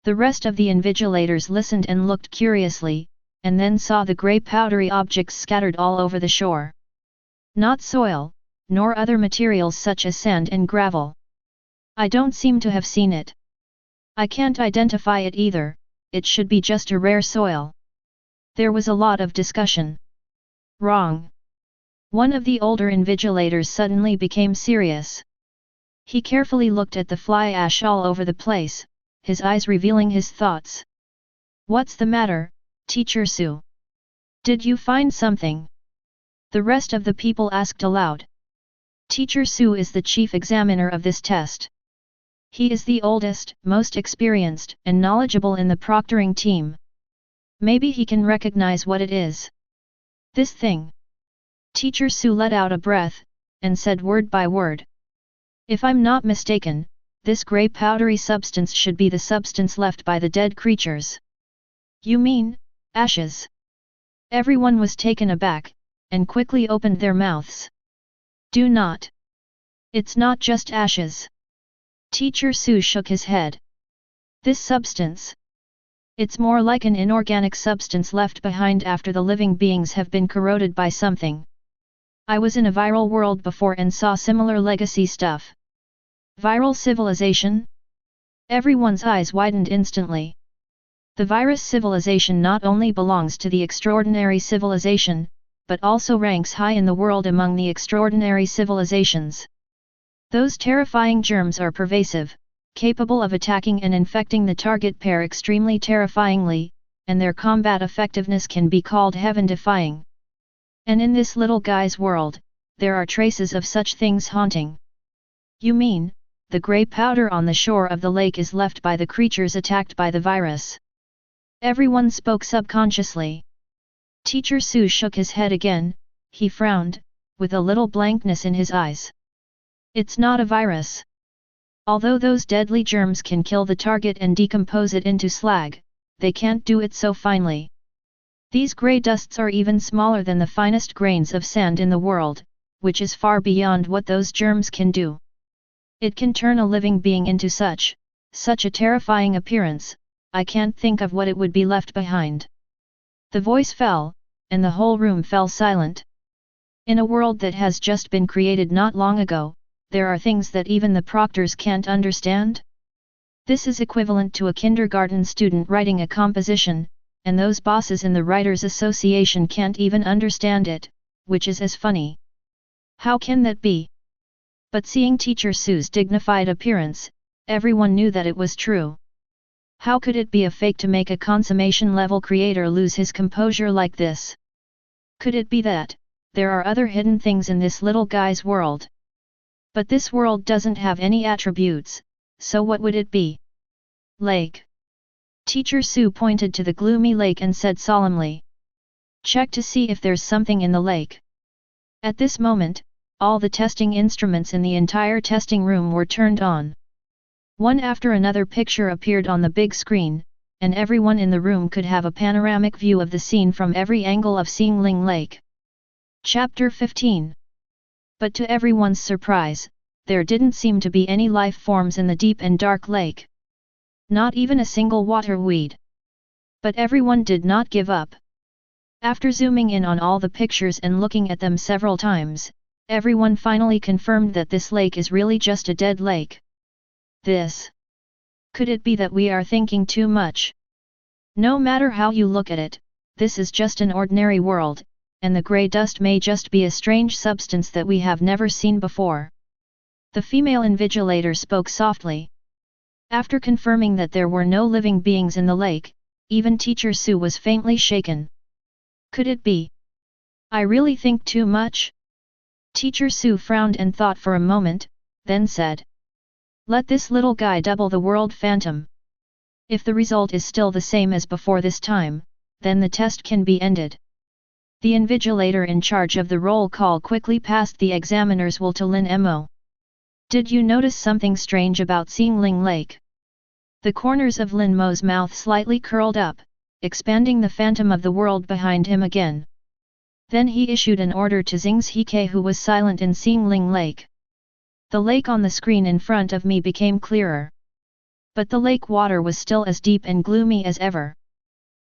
The rest of the invigilators listened and looked curiously, and then saw the grey powdery objects scattered all over the shore. Not soil, nor other materials such as sand and gravel. I don't seem to have seen it. I can't identify it either, it should be just a rare soil. There was a lot of discussion. Wrong. One of the older invigilators suddenly became serious. He carefully looked at the fly ash all over the place, his eyes revealing his thoughts. What's the matter, Teacher Su? Did you find something? The rest of the people asked aloud. Teacher Su is the chief examiner of this test. He is the oldest, most experienced, and knowledgeable in the proctoring team. Maybe he can recognize what it is. This thing. Teacher Su let out a breath, and said word by word. If I'm not mistaken, this grey powdery substance should be the substance left by the dead creatures. You mean, ashes? Everyone was taken aback, and quickly opened their mouths. Do not. It's not just ashes. Teacher Su shook his head. This substance. It's more like an inorganic substance left behind after the living beings have been corroded by something. I was in a viral world before and saw similar legacy stuff. Viral civilization? Everyone's eyes widened instantly. The virus civilization not only belongs to the extraordinary civilization, but also ranks high in the world among the extraordinary civilizations. Those terrifying germs are pervasive, capable of attacking and infecting the target pair extremely terrifyingly, and their combat effectiveness can be called heaven-defying. And in this little guy's world, there are traces of such things haunting. You mean, the grey powder on the shore of the lake is left by the creatures attacked by the virus? Everyone spoke subconsciously. Teacher Su shook his head again, he frowned, with a little blankness in his eyes. It's not a virus. Although those deadly germs can kill the target and decompose it into slag, they can't do it so finely. These grey dusts are even smaller than the finest grains of sand in the world, which is far beyond what those germs can do. It can turn a living being into such a terrifying appearance, I can't think of what it would be left behind. The voice fell, and the whole room fell silent. In a world that has just been created not long ago, there are things that even the proctors can't understand? This is equivalent to a kindergarten student writing a composition, and those bosses in the Writers' Association can't even understand it, which is as funny. How can that be? But seeing Teacher Sue's dignified appearance, everyone knew that it was true. How could it be a fake to make a consummation-level creator lose his composure like this? Could it be that there are other hidden things in this little guy's world? But this world doesn't have any attributes, so what would it be? Lake. Teacher Sue pointed to the gloomy lake and said solemnly. Check to see if there's something in the lake. At this moment, all the testing instruments in the entire testing room were turned on. One after another picture appeared on the big screen, and everyone in the room could have a panoramic view of the scene from every angle of Xingling Lake. Chapter 15. But to everyone's surprise, there didn't seem to be any life forms in the deep and dark lake. Not even a single water weed. But everyone did not give up. After zooming in on all the pictures and looking at them several times, everyone finally confirmed that this lake is really just a dead lake. Could it be that we are thinking too much? No matter how you look at it, this is just an ordinary world, and the grey dust may just be a strange substance that we have never seen before. The female invigilator spoke softly. After confirming that there were no living beings in the lake, even Teacher Sue was faintly shaken. Could it be? I really think too much? Teacher Sue frowned and thought for a moment, then said. Let this little guy double the world phantom. If the result is still the same as before this time, then the test can be ended. The invigilator in charge of the roll call quickly passed the examiner's will to Lin Mo. Did you notice something strange about Xingling Lake? The corners of Lin Mo's mouth slightly curled up, expanding the phantom of the world behind him again. Then he issued an order to Xing's Hike, who was silent in Xingling Lake. The lake on the screen in front of me became clearer. But the lake water was still as deep and gloomy as ever.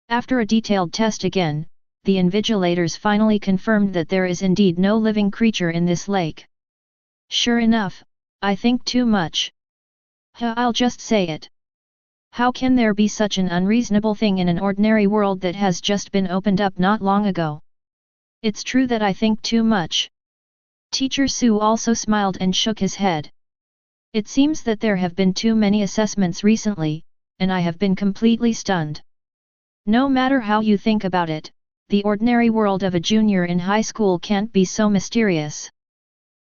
After a detailed test again, the invigilators finally confirmed that there is indeed no living creature in this lake. Sure enough, I think too much. I'll just say it. How can there be such an unreasonable thing in an ordinary world that has just been opened up not long ago? It's true that I think too much. Teacher Sue also smiled and shook his head. It seems that there have been too many assessments recently, and I have been completely stunned. No matter how you think about it, the ordinary world of a junior in high school can't be so mysterious.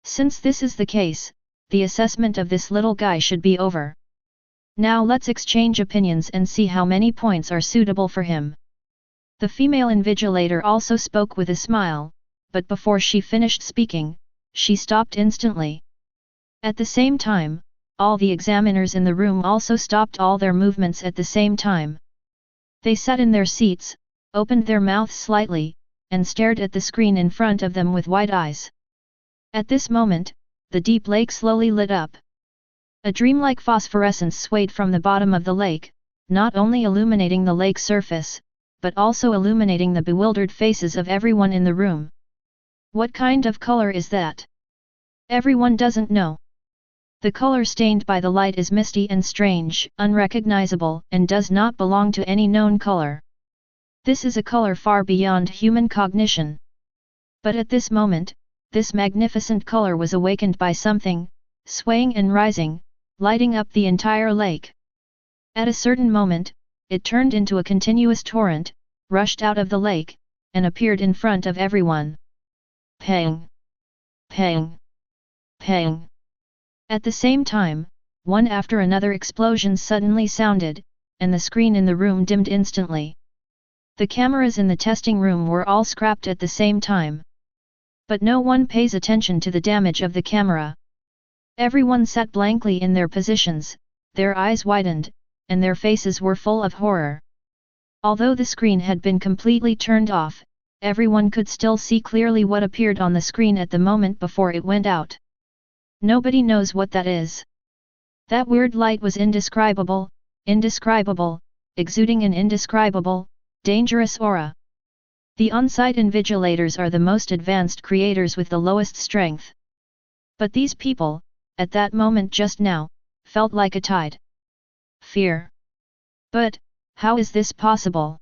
Since this is the case, the assessment of this little guy should be over. Now let's exchange opinions and see how many points are suitable for him. The female invigilator also spoke with a smile, but before she finished speaking, she stopped instantly. At the same time, all the examiners in the room also stopped all their movements at the same time. They sat in their seats, opened their mouths slightly, and stared at the screen in front of them with wide eyes. At this moment, the deep lake slowly lit up. A dreamlike phosphorescence swayed from the bottom of the lake, not only illuminating the lake surface, but also illuminating the bewildered faces of everyone in the room. What kind of color is that? Everyone doesn't know. The color stained by the light is misty and strange, unrecognizable, and does not belong to any known color. This is a color far beyond human cognition. But at this moment, this magnificent color was awakened by something, swaying and rising, lighting up the entire lake. At a certain moment, it turned into a continuous torrent, rushed out of the lake, and appeared in front of everyone. Pang! Pang! Pang! At the same time, one after another explosions suddenly sounded, and the screen in the room dimmed instantly. The cameras in the testing room were all scrapped at the same time. But no one pays attention to the damage of the camera. Everyone sat blankly in their positions, their eyes widened, and their faces were full of horror. Although the screen had been completely turned off, everyone could still see clearly what appeared on the screen at the moment before it went out. Nobody knows what that is. That weird light was indescribable, exuding an indescribable, dangerous aura. The on-site invigilators are the most advanced creators with the lowest strength. But these people, at that moment just now, felt like a tide. Fear. But, how is this possible?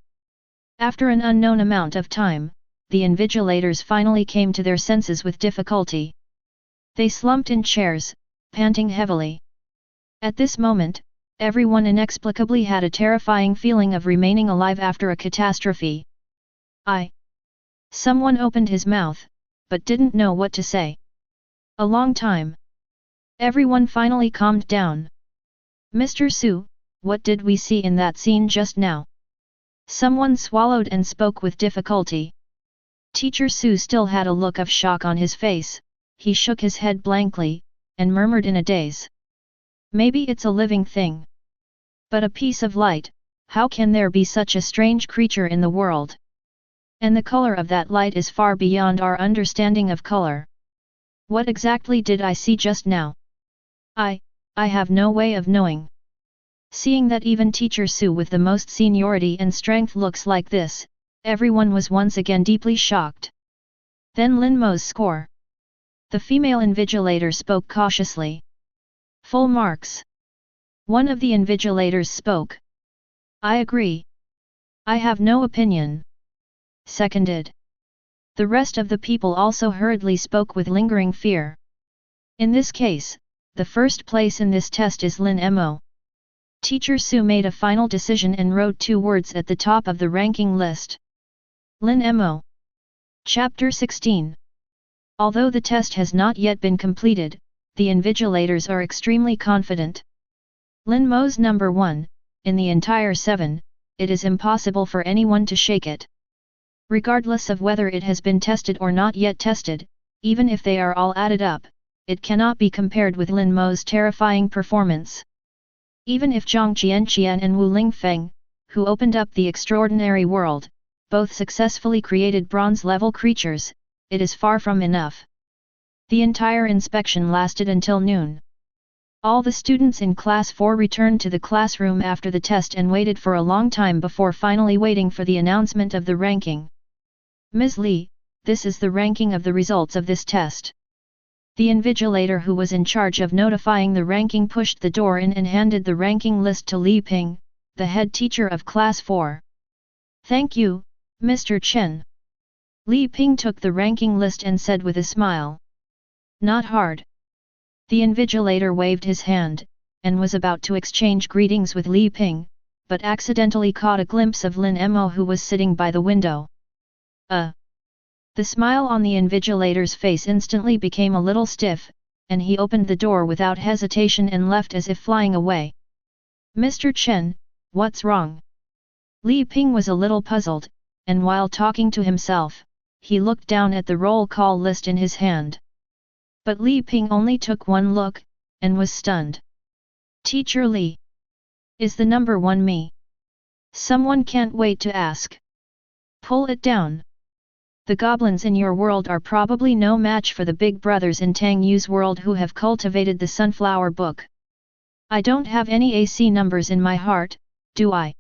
After an unknown amount of time, the invigilators finally came to their senses with difficulty. They slumped in chairs, panting heavily. At this moment, everyone inexplicably had a terrifying feeling of remaining alive after a catastrophe. Someone opened his mouth, but didn't know what to say. A long time. Everyone finally calmed down. Mr. Su, what did we see in that scene just now? Someone swallowed and spoke with difficulty. Teacher Su still had a look of shock on his face. He shook his head blankly, and murmured in a daze. Maybe it's a living thing. But a piece of light, how can there be such a strange creature in the world? And the color of that light is far beyond our understanding of color. What exactly did I see just now? I have no way of knowing. Seeing that even Teacher Su with the most seniority and strength looks like this, everyone was once again deeply shocked. Then Lin Mo's score. The female invigilator spoke cautiously. Full marks. One of the invigilators spoke. I agree. I have no opinion. Seconded. The rest of the people also hurriedly spoke with lingering fear. In this case, the first place in this test is Lin Mo. Teacher Su made a final decision and wrote 2 words at the top of the ranking list. Lin Mo. Chapter 16. Although the test has not yet been completed, the invigilators are extremely confident. Lin Mo's number 1, in the entire 7, it is impossible for anyone to shake it. Regardless of whether it has been tested or not yet tested, even if they are all added up, it cannot be compared with Lin Mo's terrifying performance. Even if Zhang Qianqian and Wu Lingfeng, who opened up the extraordinary world, both successfully created bronze-level creatures, it is far from enough. The entire inspection lasted until noon. All the students in Class 4 returned to the classroom after the test and waited for a long time before finally waiting for the announcement of the ranking. Ms. Li, this is the ranking of the results of this test. The invigilator who was in charge of notifying the ranking pushed the door in and handed the ranking list to Li Ping, the head teacher of Class 4. Thank you, Mr. Chen. Li Ping took the ranking list and said with a smile. Not hard. The invigilator waved his hand, and was about to exchange greetings with Li Ping, but accidentally caught a glimpse of Lin Mo who was sitting by the window. The smile on the invigilator's face instantly became a little stiff, and he opened the door without hesitation and left as if flying away. Mr. Chen, what's wrong? Li Ping was a little puzzled, and while talking to himself, he looked down at the roll call list in his hand. But Li Ping only took one look, and was stunned. Teacher Li. Is the number 1 me? Someone can't wait to ask. Pull it down. The goblins in your world are probably no match for the big brothers in Tang Yu's world who have cultivated the sunflower book. I don't have any AC numbers in my heart, do I?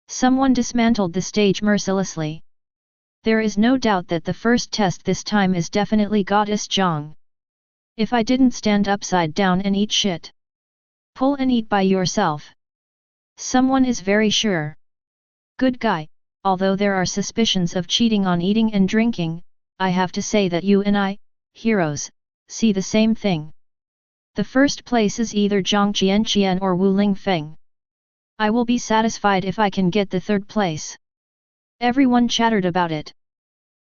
Someone dismantled the stage mercilessly. There is no doubt that the first test this time is definitely Goddess Jang. If I didn't stand upside down and eat shit. Pull and eat by yourself. Someone is very sure. Good guy. Although there are suspicions of cheating on eating and drinking, I have to say that you and I, heroes, see the same thing. The first place is either Zhang Qianqian or Wu Lingfeng. I will be satisfied if I can get the 3rd place. Everyone chattered about it.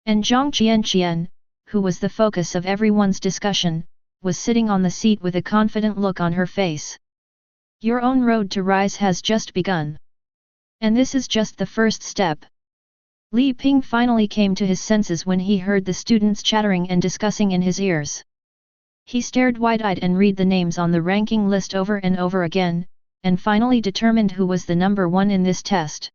And Zhang Qianqian, who was the focus of everyone's discussion, was sitting on the seat with a confident look on her face. Your own road to rise has just begun. And this is just the first step. Li Ping finally came to his senses when he heard the students chattering and discussing in his ears. He stared wide-eyed and read the names on the ranking list over and over again, and finally determined who was the number 1 in this test.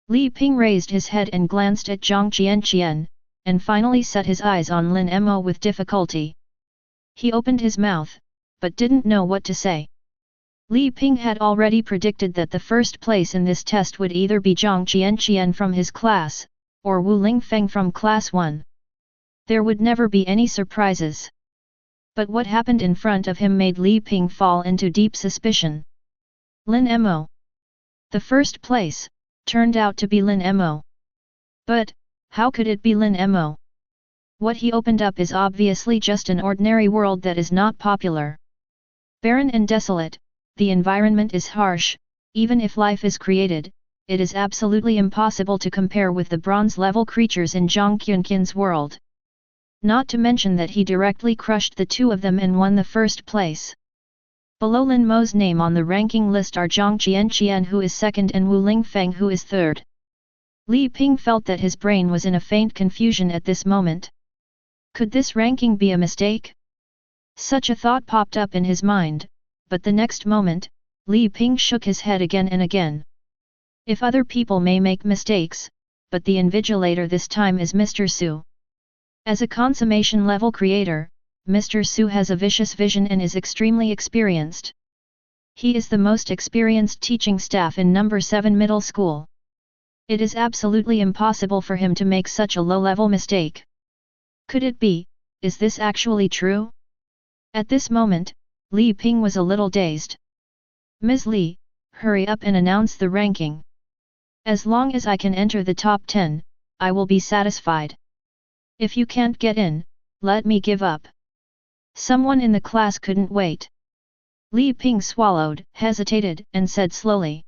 Li Ping raised his head and glanced at Zhang Qianqian, and finally set his eyes on Lin Mo with difficulty. He opened his mouth, but didn't know what to say. Li Ping had already predicted that the first place in this test would either be Zhang Qianqian from his class, or Wu Lingfeng from Class 1. There would never be any surprises. But what happened in front of him made Li Ping fall into deep suspicion. Lin Mo. The first place turned out to be Lin Mo. But, how could it be Lin Mo? What he opened up is obviously just an ordinary world that is not popular. Barren and desolate, the environment is harsh, even if life is created, it is absolutely impossible to compare with the bronze-level creatures in Jang Qunqin's world. Not to mention that he directly crushed the two of them and won the first place. Below Lin Mo's name on the ranking list are Zhang Qianqian, who is second, and Wu Lingfeng, who is third. Li Ping felt that his brain was in a faint confusion at this moment. Could this ranking be a mistake? Such a thought popped up in his mind, but the next moment, Li Ping shook his head again and again. If other people may make mistakes, but the invigilator this time is Mr. Su. As a consummation level creator, Mr. Su has a vicious vision and is extremely experienced. He is the most experienced teaching staff in number 7 middle school. It is absolutely impossible for him to make such a low-level mistake. Could it be? Is this actually true? At this moment, Li Ping was a little dazed. Ms. Li, hurry up and announce the ranking. As long as I can enter the top 10, I will be satisfied. If you can't get in, let me give up. Someone in the class couldn't wait. Li Ping swallowed, hesitated, and said slowly.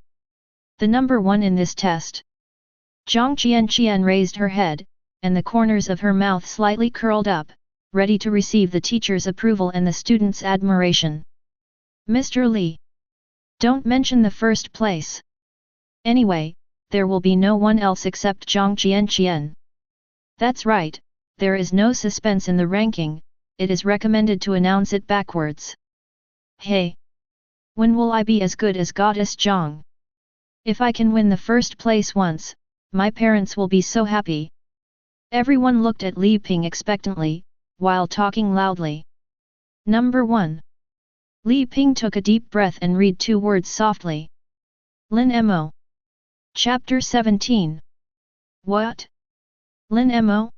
The number 1 in this test. Zhang Qianqian raised her head, and the corners of her mouth slightly curled up, ready to receive the teacher's approval and the students' admiration. Mr. Li. Don't mention the first place. Anyway, there will be no one else except Zhang Qianqian. That's right, there is no suspense in the ranking, it is recommended to announce it backwards. Hey! When will I be as good as Goddess Zhang? If I can win the first place once, my parents will be so happy. Everyone looked at Li Ping expectantly, while talking loudly. Number 1. Li Ping took a deep breath and read 2 words softly. Lin Mo. Chapter 17. What? Lin Mo?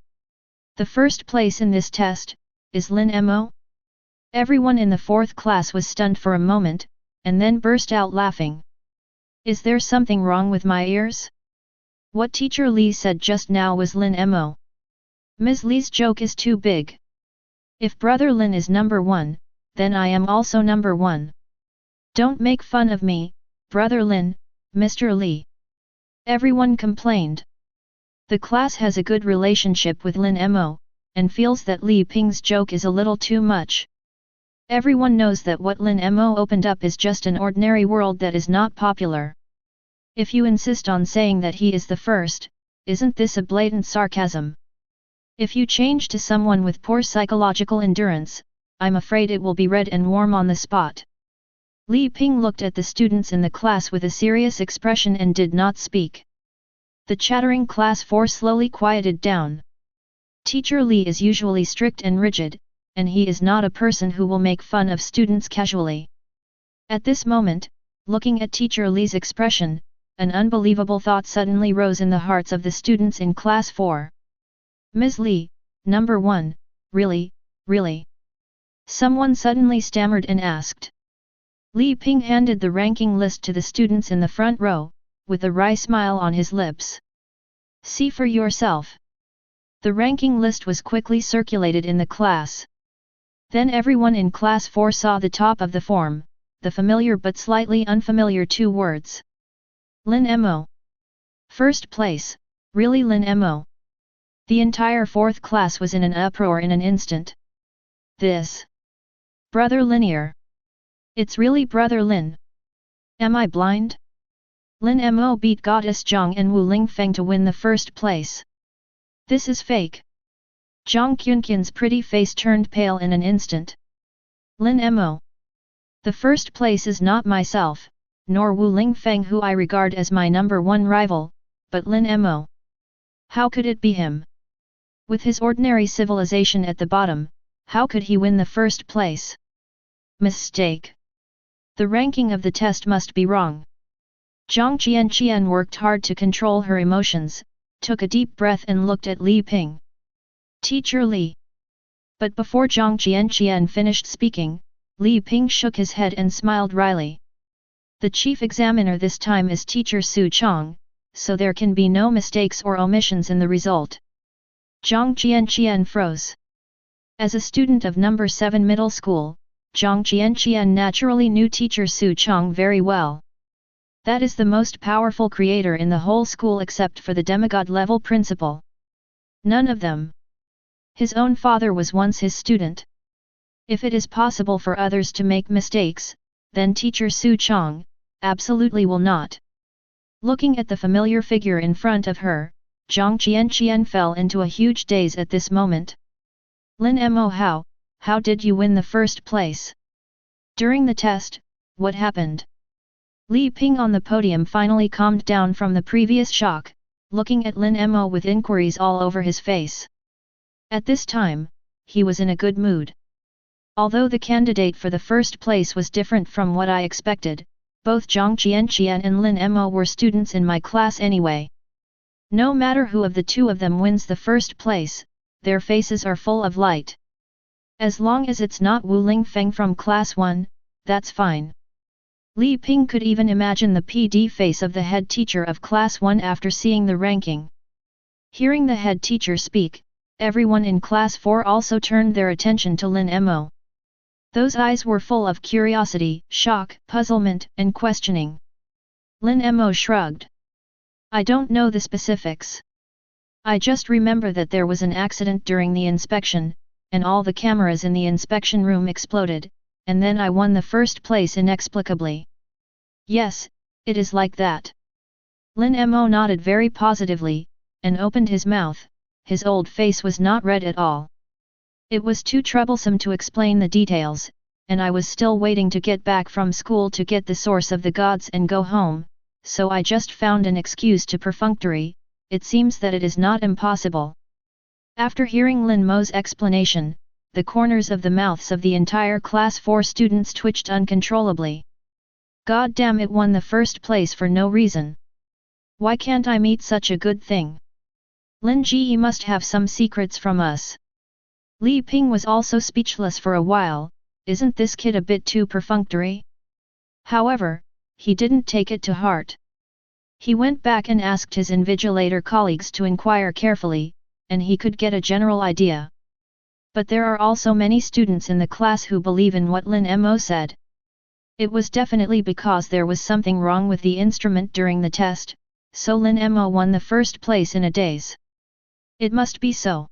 The first place in this test, is Lin Mo? Everyone in the 4th class was stunned for a moment, and then burst out laughing. Is there something wrong with my ears? What Teacher Li said just now was Lin Mo. Ms. Li's joke is too big. If Brother Lin is number 1, then I am also number 1. Don't make fun of me, Brother Lin, Mr. Li. Everyone complained. The class has a good relationship with Lin Mo, and feels that Li Ping's joke is a little too much. Everyone knows that what Lin Mo opened up is just an ordinary world that is not popular. If you insist on saying that he is the first, isn't this a blatant sarcasm? If you change to someone with poor psychological endurance, I'm afraid it will be red and warm on the spot. Li Ping looked at the students in the class with a serious expression and did not speak. The chattering class 4 slowly quieted down. Teacher Li is usually strict and rigid, and he is not a person who will make fun of students casually. At this moment, looking at Teacher Li's expression, an unbelievable thought suddenly rose in the hearts of the students in class 4. Ms. Li, number 1, really, really? Someone suddenly stammered and asked. Li Ping handed the ranking list to the students in the front row, with a wry smile on his lips. See for yourself. The ranking list was quickly circulated in the class. Then everyone in class 4 saw the top of the form, the familiar but slightly unfamiliar 2 words. Lin Mo. First place, really Lin Mo. The entire 4th class was in an uproar in an instant. This. Brother Linear. It's really Brother Lin. Am I blind? Lin Mo beat Goddess Zhang and Wu Lingfeng to win the first place. This is fake. Zhang Qunqin's pretty face turned pale in an instant. Lin Mo. The first place is not myself, nor Wu Lingfeng, who I regard as my number 1 rival, but Lin Mo. How could it be him? With his ordinary civilization at the bottom, how could he win the first place? Mistake. The ranking of the test must be wrong. Zhang Qianqian worked hard to control her emotions, took a deep breath and looked at Li Ping. Teacher Li. But before Zhang Qianqian finished speaking, Li Ping shook his head and smiled wryly. The chief examiner this time is Teacher Su Chang, so there can be no mistakes or omissions in the result. Zhang Qianqian froze. As a student of number 7 middle school, Zhang Qianqian naturally knew Teacher Su Chang very well. That is the most powerful creator in the whole school except for the demigod-level principal. None of them. His own father was once his student. If it is possible for others to make mistakes, then Teacher Su Chang absolutely will not. Looking at the familiar figure in front of her, Zhang Qianqian fell into a huge daze at this moment. Lin Mo, how did you win the first place? During the test, what happened? Li Ping on the podium finally calmed down from the previous shock, looking at Lin Mo with inquiries all over his face. At this time, he was in a good mood. Although the candidate for the first place was different from what I expected, both Zhang Qianqian and Lin Mo were students in my class anyway. No matter who of the two of them wins the first place, their faces are full of light. As long as it's not Wu Lingfeng from class 1, that's fine. Li Ping could even imagine the PD face of the head teacher of class 1 after seeing the ranking. Hearing the head teacher speak, everyone in class 4 also turned their attention to Lin Mo. Those eyes were full of curiosity, shock, puzzlement, and questioning. Lin Mo shrugged. I don't know the specifics. I just remember that there was an accident during the inspection, and all the cameras in the inspection room exploded, and then I won the first place inexplicably. Yes, it is like that. Lin Mo nodded very positively, and opened his mouth. His old face was not red at all. It was too troublesome to explain the details, and I was still waiting to get back from school to get the source of the gods and go home, so I just found an excuse to perfunctory. It seems that it is not impossible. After hearing Lin Mo's explanation, the corners of the mouths of the entire class 4 students twitched uncontrollably. God damn, it won the first place for no reason. Why can't I meet such a good thing? Lin Ji must have some secrets from us. Li Ping was also speechless for a while. Isn't this kid a bit too perfunctory? However, he didn't take it to heart. He went back and asked his invigilator colleagues to inquire carefully, and he could get a general idea. But there are also many students in the class who believe in what Lin Mo said. It was definitely because there was something wrong with the instrument during the test, so Lin Mo won the first place in a daze. It must be so.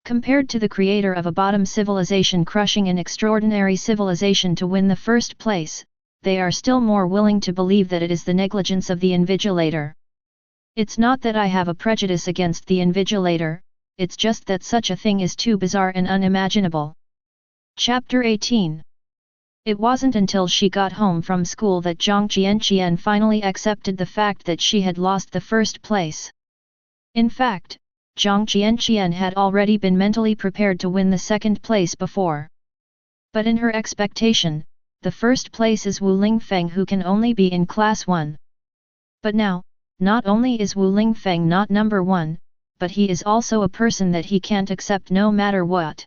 Compared to the creator of a bottom civilization crushing an extraordinary civilization to win the first place, they are still more willing to believe that it is the negligence of the invigilator. It's not that I have a prejudice against the invigilator, it's just that such a thing is too bizarre and unimaginable. Chapter 18. It wasn't until she got home from school that Zhang Qianqian finally accepted the fact that she had lost the first place. In fact, Zhang Qianqian had already been mentally prepared to win the second place before. But in her expectation, the first place is Wu Lingfeng, who can only be in class 1. But now, not only is Wu Lingfeng not number 1, but he is also a person that he can't accept no matter what.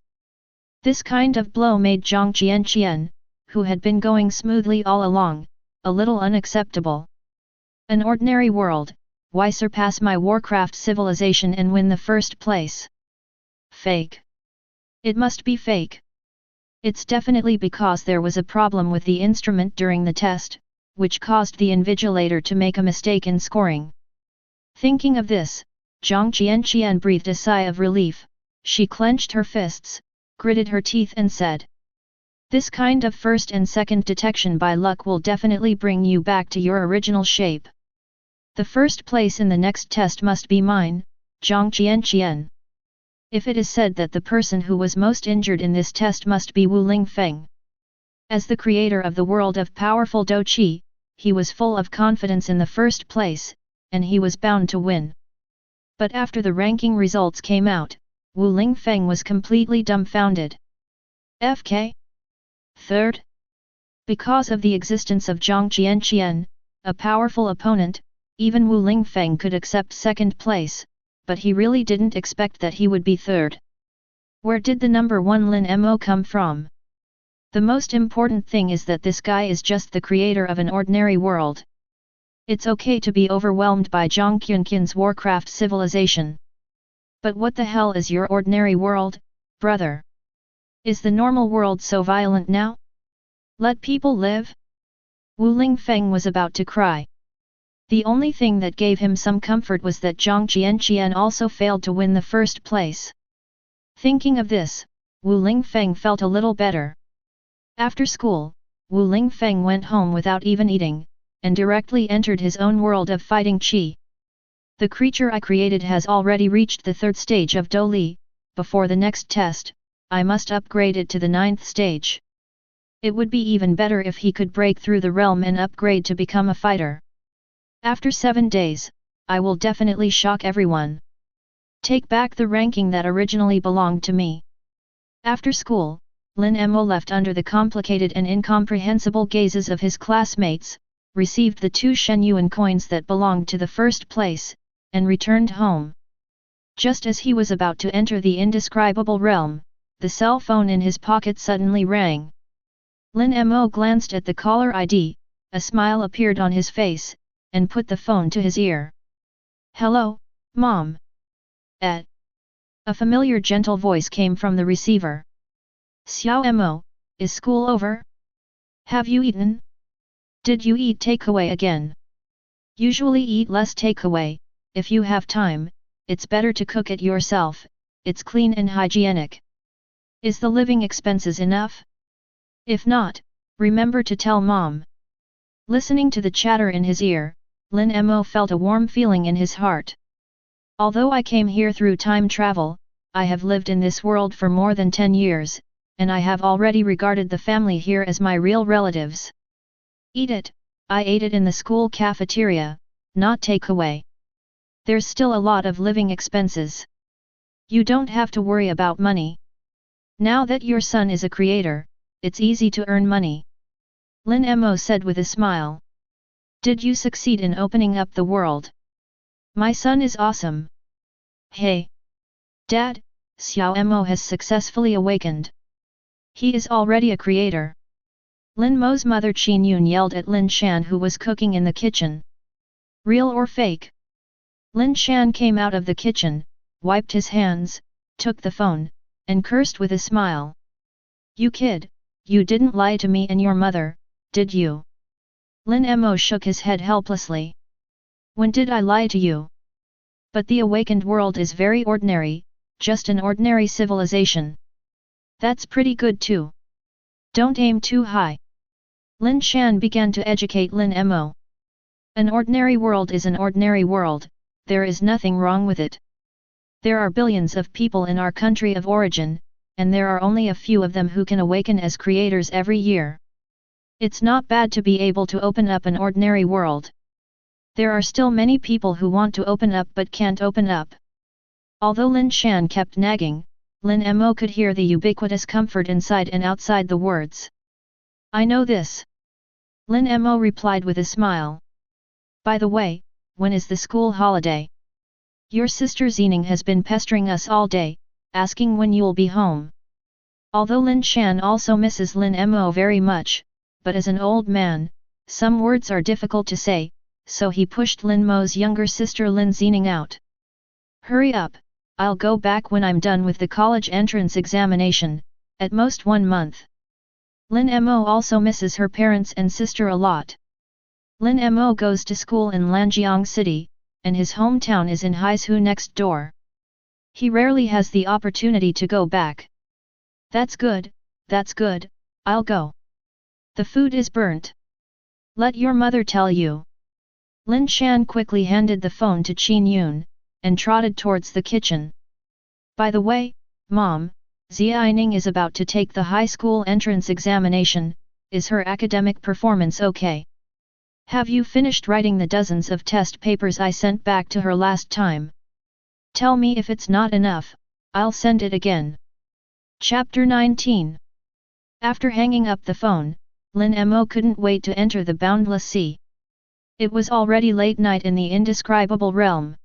This kind of blow made Zhang Qianqian, who had been going smoothly all along, a little unacceptable. An ordinary world, why surpass my Warcraft civilization and win the first place? Fake. It must be fake. It's definitely because there was a problem with the instrument during the test, which caused the invigilator to make a mistake in scoring. Thinking of this, Zhang Qianqian breathed a sigh of relief. She clenched her fists, gritted her teeth and said, "This kind of first and second detection by luck will definitely bring you back to your original shape. The first place in the next test must be mine, Zhang Qianqian. If it is said that the person who was most injured in this test must be Wu Lingfeng. As the creator of the world of powerful Do Qi, he was full of confidence in the first place, and he was bound to win. But after the ranking results came out, Wu Lingfeng was completely dumbfounded. FK? Third? Because of the existence of Zhang Qianqian, a powerful opponent, even Wu Lingfeng could accept second place, but he really didn't expect that he would be third. Where did the number 1 Lin Mo come from? The most important thing is that this guy is just the creator of an ordinary world. It's okay to be overwhelmed by Jang Kyunkin's Warcraft civilization. But what the hell is your ordinary world, brother? Is the normal world so violent now? Let people live? Wu Lingfeng was about to cry. The only thing that gave him some comfort was that Zhang Qianqian also failed to win the first place. Thinking of this, Wu Lingfeng felt a little better. After school, Wu Lingfeng went home without even eating, and directly entered his own world of fighting qi. The creature I created has already reached the 3rd stage of Do Li. Before the next test, I must upgrade it to the 9th stage. It would be even better if he could break through the realm and upgrade to become a fighter. After 7 days, I will definitely shock everyone. Take back the ranking that originally belonged to me. After school, Lin Mo left under the complicated and incomprehensible gazes of his classmates, received the 2 Shenyuan coins that belonged to the first place, and returned home. Just as he was about to enter the indescribable realm, the cell phone in his pocket suddenly rang. Lin Mo glanced at the caller ID, a smile appeared on his face, and put the phone to his ear. "Hello, Mom." A familiar gentle voice came from the receiver. "Xiao Mo, is school over? Have you eaten? Did you eat takeaway again? Usually eat less takeaway, if you have time, it's better to cook it yourself, it's clean and hygienic. Is the living expenses enough? If not, remember to tell Mom." Listening to the chatter in his ear, Lin Mo felt a warm feeling in his heart. Although I came here through time travel, I have lived in this world for more than 10 years, and I have already regarded the family here as my real relatives. Eat it, I ate it in the school cafeteria, not takeaway. There's still a lot of living expenses. You don't have to worry about money. Now that your son is a creator, it's easy to earn money. Lin Mo said with a smile. Did you succeed in opening up the world? My son is awesome. Hey! Dad, Xiao Mo has successfully awakened. He is already a creator. Lin Mo's mother Qin Yun yelled at Lin Shan, who was cooking in the kitchen. Real or fake? Lin Shan came out of the kitchen, wiped his hands, took the phone, and cursed with a smile. You kid, you didn't lie to me and your mother, did you? Lin Mo shook his head helplessly. When did I lie to you? But the awakened world is very ordinary, just an ordinary civilization. That's pretty good too. Don't aim too high. Lin Shan began to educate Lin Mo. An ordinary world is an ordinary world, there is nothing wrong with it. There are billions of people in our country of origin, and there are only a few of them who can awaken as creators every year. It's not bad to be able to open up an ordinary world. There are still many people who want to open up but can't open up. Although Lin Shan kept nagging, Lin Mo could hear the ubiquitous comfort inside and outside the words. I know this. Lin Mo replied with a smile. By the way, when is the school holiday? Your sister Xining has been pestering us all day, asking when you'll be home. Although Lin Shan also misses Lin Mo very much, but as an old man, some words are difficult to say, so he pushed Lin Mo's younger sister Lin Xining out. Hurry up, I'll go back when I'm done with the college entrance examination, at most 1 month. Lin Mo also misses her parents and sister a lot. Lin Mo goes to school in Lanjiang City, and his hometown is in Haizhu next door. He rarely has the opportunity to go back. That's good, I'll go. The food is burnt. Let your mother tell you. Lin Shan quickly handed the phone to Qin Yun, and trotted towards the kitchen. By the way, Mom, Xining is about to take the high school entrance examination, is her academic performance okay? Have you finished writing the dozens of test papers I sent back to her last time? Tell me if it's not enough, I'll send it again. Chapter 19. After hanging up the phone, Lin Mo couldn't wait to enter the boundless sea. It was already late night in the indescribable realm.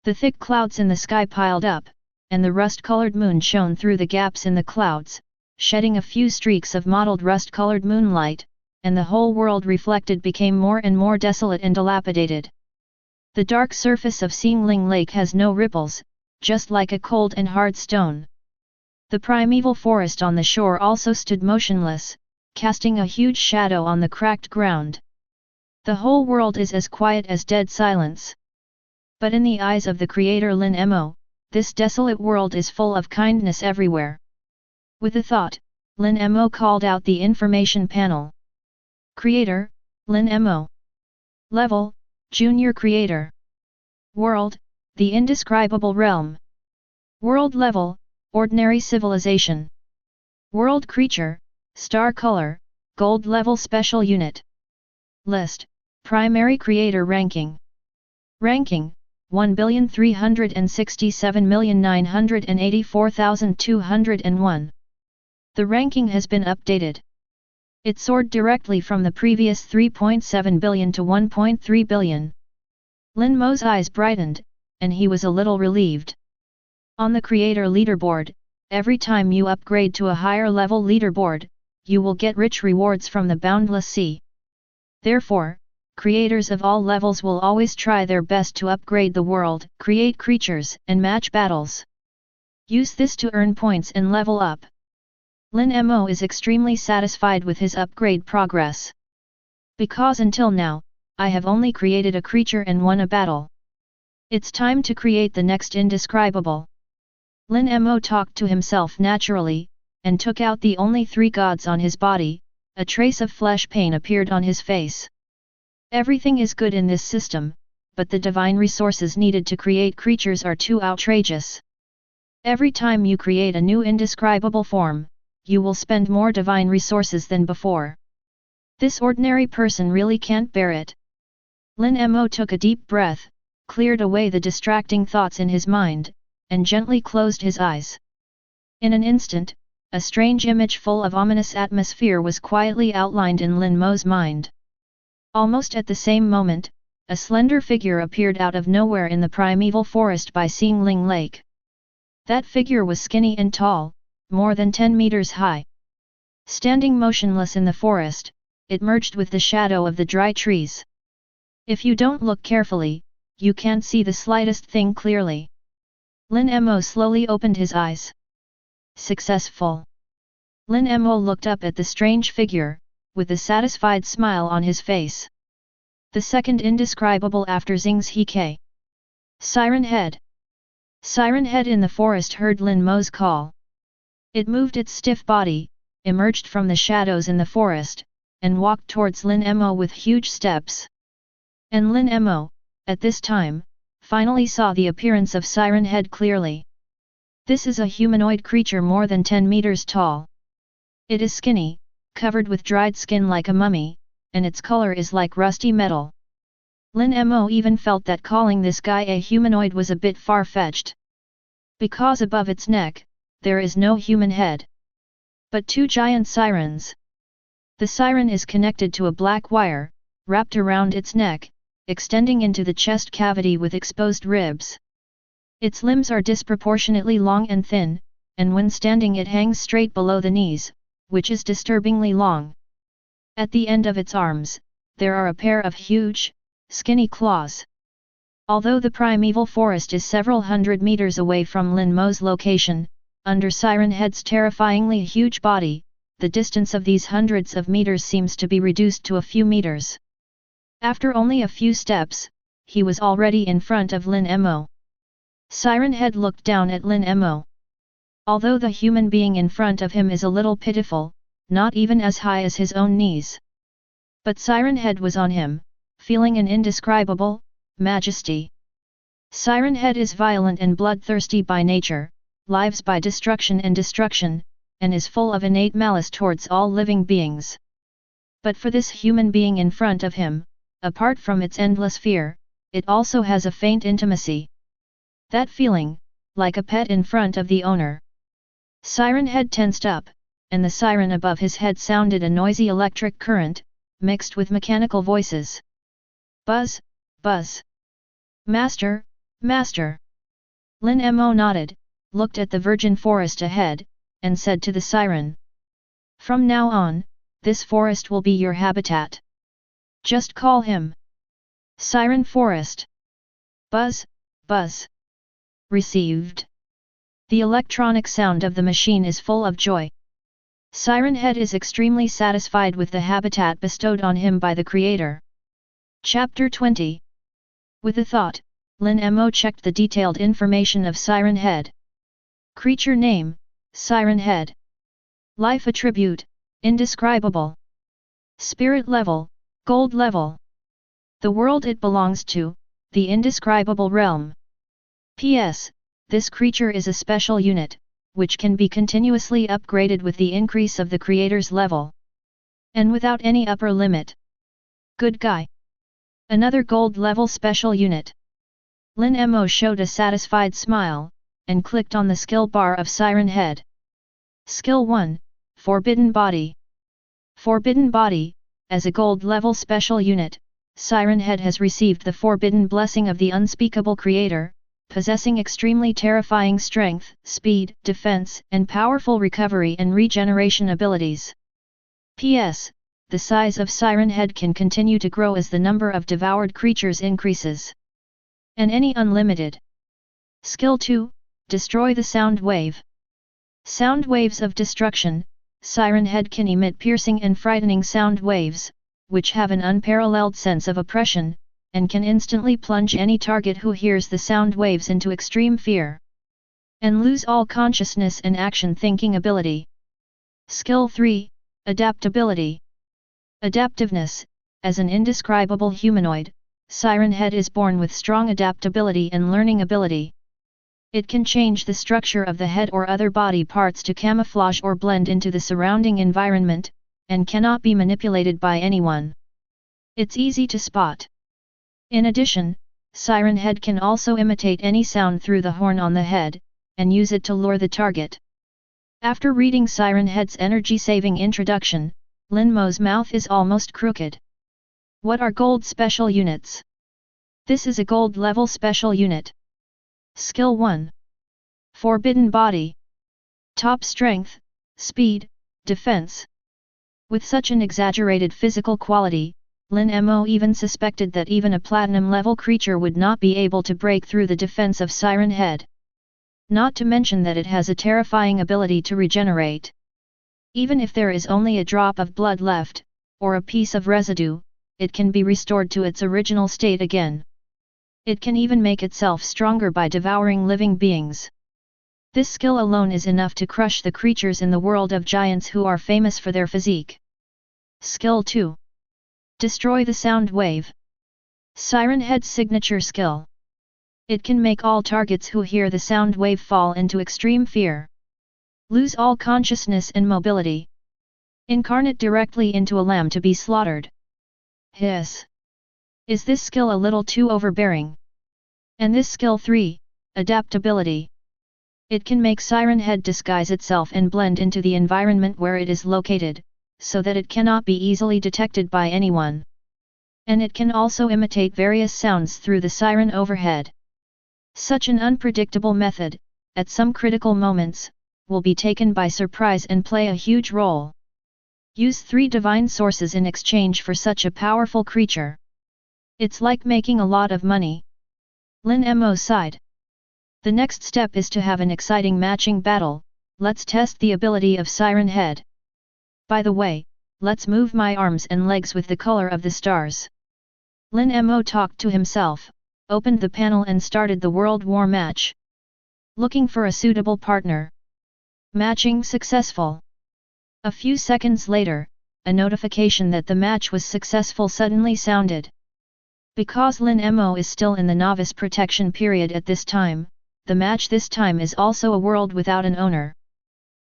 The thick clouds in the sky piled up, and the rust-colored moon shone through the gaps in the clouds, shedding a few streaks of mottled rust-colored moonlight, and the whole world reflected became more and more desolate and dilapidated. The dark surface of Xingling Lake has no ripples, just like a cold and hard stone. The primeval forest on the shore also stood motionless, casting a huge shadow on the cracked ground. The whole world is as quiet as dead silence. But in the eyes of the creator Lin Mo, this desolate world is full of kindness everywhere. With a thought, Lin Mo called out the information panel. Creator, Lin Mo. Level, Junior Creator. World, the indescribable realm. World level, ordinary civilization. World creature, star color, gold level special unit. List, primary creator ranking. Ranking, 1,367,984,201. The ranking has been updated. It soared directly from the previous 3.7 billion to 1.3 billion. Lin Mo's eyes brightened, and he was a little relieved. On the creator leaderboard, every time you upgrade to a higher level leaderboard, you will get rich rewards from the boundless sea. Therefore, creators of all levels will always try their best to upgrade the world, create creatures, and match battles. Use this to earn points and level up. Lin Mo is extremely satisfied with his upgrade progress. Because until now, I have only created a creature and won a battle. It's time to create the next indescribable. Lin Mo talked to himself naturally, and took out the only 3 gods on his body. A trace of flesh pain appeared on his face. Everything is good in this system, but the divine resources needed to create creatures are too outrageous. Every time you create a new indescribable form, you will spend more divine resources than before. This ordinary person really can't bear it. Lin Mo took a deep breath, cleared away the distracting thoughts in his mind, and gently closed his eyes. In an instant, a strange image full of ominous atmosphere was quietly outlined in Lin Mo's mind. Almost at the same moment, a slender figure appeared out of nowhere in the primeval forest by Xingling Lake. That figure was skinny and tall, more than 10 meters high. Standing motionless in the forest, it merged with the shadow of the dry trees. If you don't look carefully, you can't see the slightest thing clearly. Lin Mo slowly opened his eyes. Successful. Lin Mo looked up at the strange figure, with a satisfied smile on his face. The second indescribable after Xing's He. Siren Head. Siren Head in the forest heard Lin Mo's call. It moved its stiff body, emerged from the shadows in the forest, and walked towards Lin Mo with huge steps. And Lin Mo, at this time, finally saw the appearance of Siren Head clearly. This is a humanoid creature more than 10 meters tall. It is skinny, covered with dried skin like a mummy, and its color is like rusty metal. Lin Mo even felt that calling this guy a humanoid was a bit far-fetched. Because above its neck, there is no human head. But 2 giant sirens. The siren is connected to a black wire, wrapped around its neck, extending into the chest cavity with exposed ribs. Its limbs are disproportionately long and thin, and when standing it hangs straight below the knees, which is disturbingly long. At the end of its arms, there are a pair of huge, skinny claws. Although the primeval forest is several hundred meters away from Lin Mo's location, under Siren Head's terrifyingly huge body, the distance of these hundreds of meters seems to be reduced to a few meters. After only a few steps, he was already in front of Lin Mo. Siren Head looked down at Lin Mo. Although the human being in front of him is a little pitiful, not even as high as his own knees. But Siren Head was on him, feeling an indescribable majesty. Siren Head is violent and bloodthirsty by nature, lives by destruction, and is full of innate malice towards all living beings. But for this human being in front of him, apart from its endless fear, it also has a faint intimacy. That feeling, like a pet in front of the owner. Siren Head tensed up, and the siren above his head sounded a noisy electric current, mixed with mechanical voices. Buzz, buzz. Master, Master. Lin Mo nodded, looked at the virgin forest ahead, and said to the Siren. From now on, this forest will be your habitat. Just call him Siren Forest. Buzz, buzz. Received. The electronic sound of the machine is full of joy. Siren Head is extremely satisfied with the habitat bestowed on him by the Creator. Chapter 20. With a thought, Lin Mo checked the detailed information of Siren Head. Creature name, Siren Head. Life attribute, indescribable. Spirit level, gold level. The world it belongs to, the indescribable realm. P.S. This creature is a special unit, which can be continuously upgraded with the increase of the creator's level. And without any upper limit. Good guy. Another gold level special unit. Lin Mo showed a satisfied smile, and clicked on the skill bar of Siren Head. Skill 1, Forbidden Body. Forbidden Body, as a gold level special unit, Siren Head has received the forbidden blessing of the unspeakable Creator, possessing extremely terrifying strength, speed, defense, and powerful recovery and regeneration abilities. P.S. The size of Siren Head can continue to grow as the number of devoured creatures increases. And any unlimited. Skill 2, Destroy the Sound Wave. Sound waves of destruction, Siren Head can emit piercing and frightening sound waves, which have an unparalleled sense of oppression, and can instantly plunge any target who hears the sound waves into extreme fear. And lose all consciousness and action thinking ability. Skill 3, Adaptability. Adaptiveness, as an indescribable humanoid, Siren Head is born with strong adaptability and learning ability. It can change the structure of the head or other body parts to camouflage or blend into the surrounding environment, and cannot be manipulated by anyone. It's easy to spot. In addition, Siren Head can also imitate any sound through the horn on the head, and use it to lure the target. After reading Siren Head's energy-saving introduction, Lin Mo's mouth is almost crooked. What are gold special units? This is a gold level special unit. Skill 1. Forbidden Body. Top strength, speed, defense. With such an exaggerated physical quality, Lin Mo even suspected that even a platinum-level creature would not be able to break through the defense of Siren Head. Not to mention that it has a terrifying ability to regenerate. Even if there is only a drop of blood left, or a piece of residue, it can be restored to its original state again. It can even make itself stronger by devouring living beings. This skill alone is enough to crush the creatures in the world of giants who are famous for their physique. Skill 2. Destroy the Sound Wave. Siren Head's signature skill. It can make all targets who hear the sound wave fall into extreme fear. Lose all consciousness and mobility. Incarnate directly into a lamb to be slaughtered. Hiss. Is this skill a little too overbearing? And this skill 3, Adaptability. It can make Siren Head disguise itself and blend into the environment where it is located, so that it cannot be easily detected by anyone. And it can also imitate various sounds through the siren overhead. Such an unpredictable method, at some critical moments, will be taken by surprise and play a huge role. Use 3 divine sources in exchange for such a powerful creature. It's like making a lot of money. Lin Mo sighed. The next step is to have an exciting matching battle. Let's test the ability of Siren Head. By the way, let's move my arms and legs with the color of the stars. Lin Mo talked to himself, opened the panel and started the World War match. Looking for a suitable partner. Matching successful. A few seconds later, a notification that the match was successful suddenly sounded. Because Lin Mo is still in the novice protection period at this time, the match this time is also a world without an owner.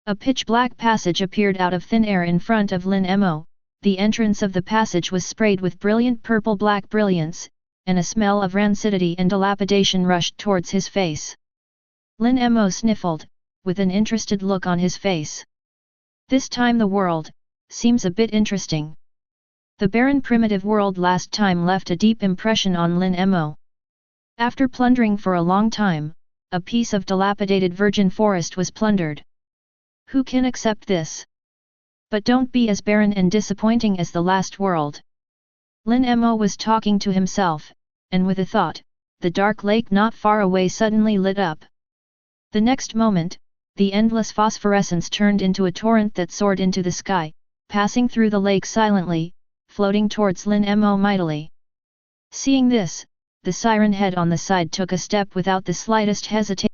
A pitch-black passage appeared out of thin air in front of Lin Mo. The entrance of the passage was sprayed with brilliant purple-black brilliance, and a smell of rancidity and dilapidation rushed towards his face. Lin Mo sniffled, with an interested look on his face. This time the world seems a bit interesting. The barren primitive world last time left a deep impression on Lin Mo. After plundering for a long time, a piece of dilapidated virgin forest was plundered. Who can accept this? But don't be as barren and disappointing as the last world. Lin Mo was talking to himself, and with a thought, the dark lake not far away suddenly lit up. The next moment, the endless phosphorescence turned into a torrent that soared into the sky, passing through the lake silently, floating towards Lin Mo mightily. Seeing this, the Siren head on the side took a step without the slightest hesitation.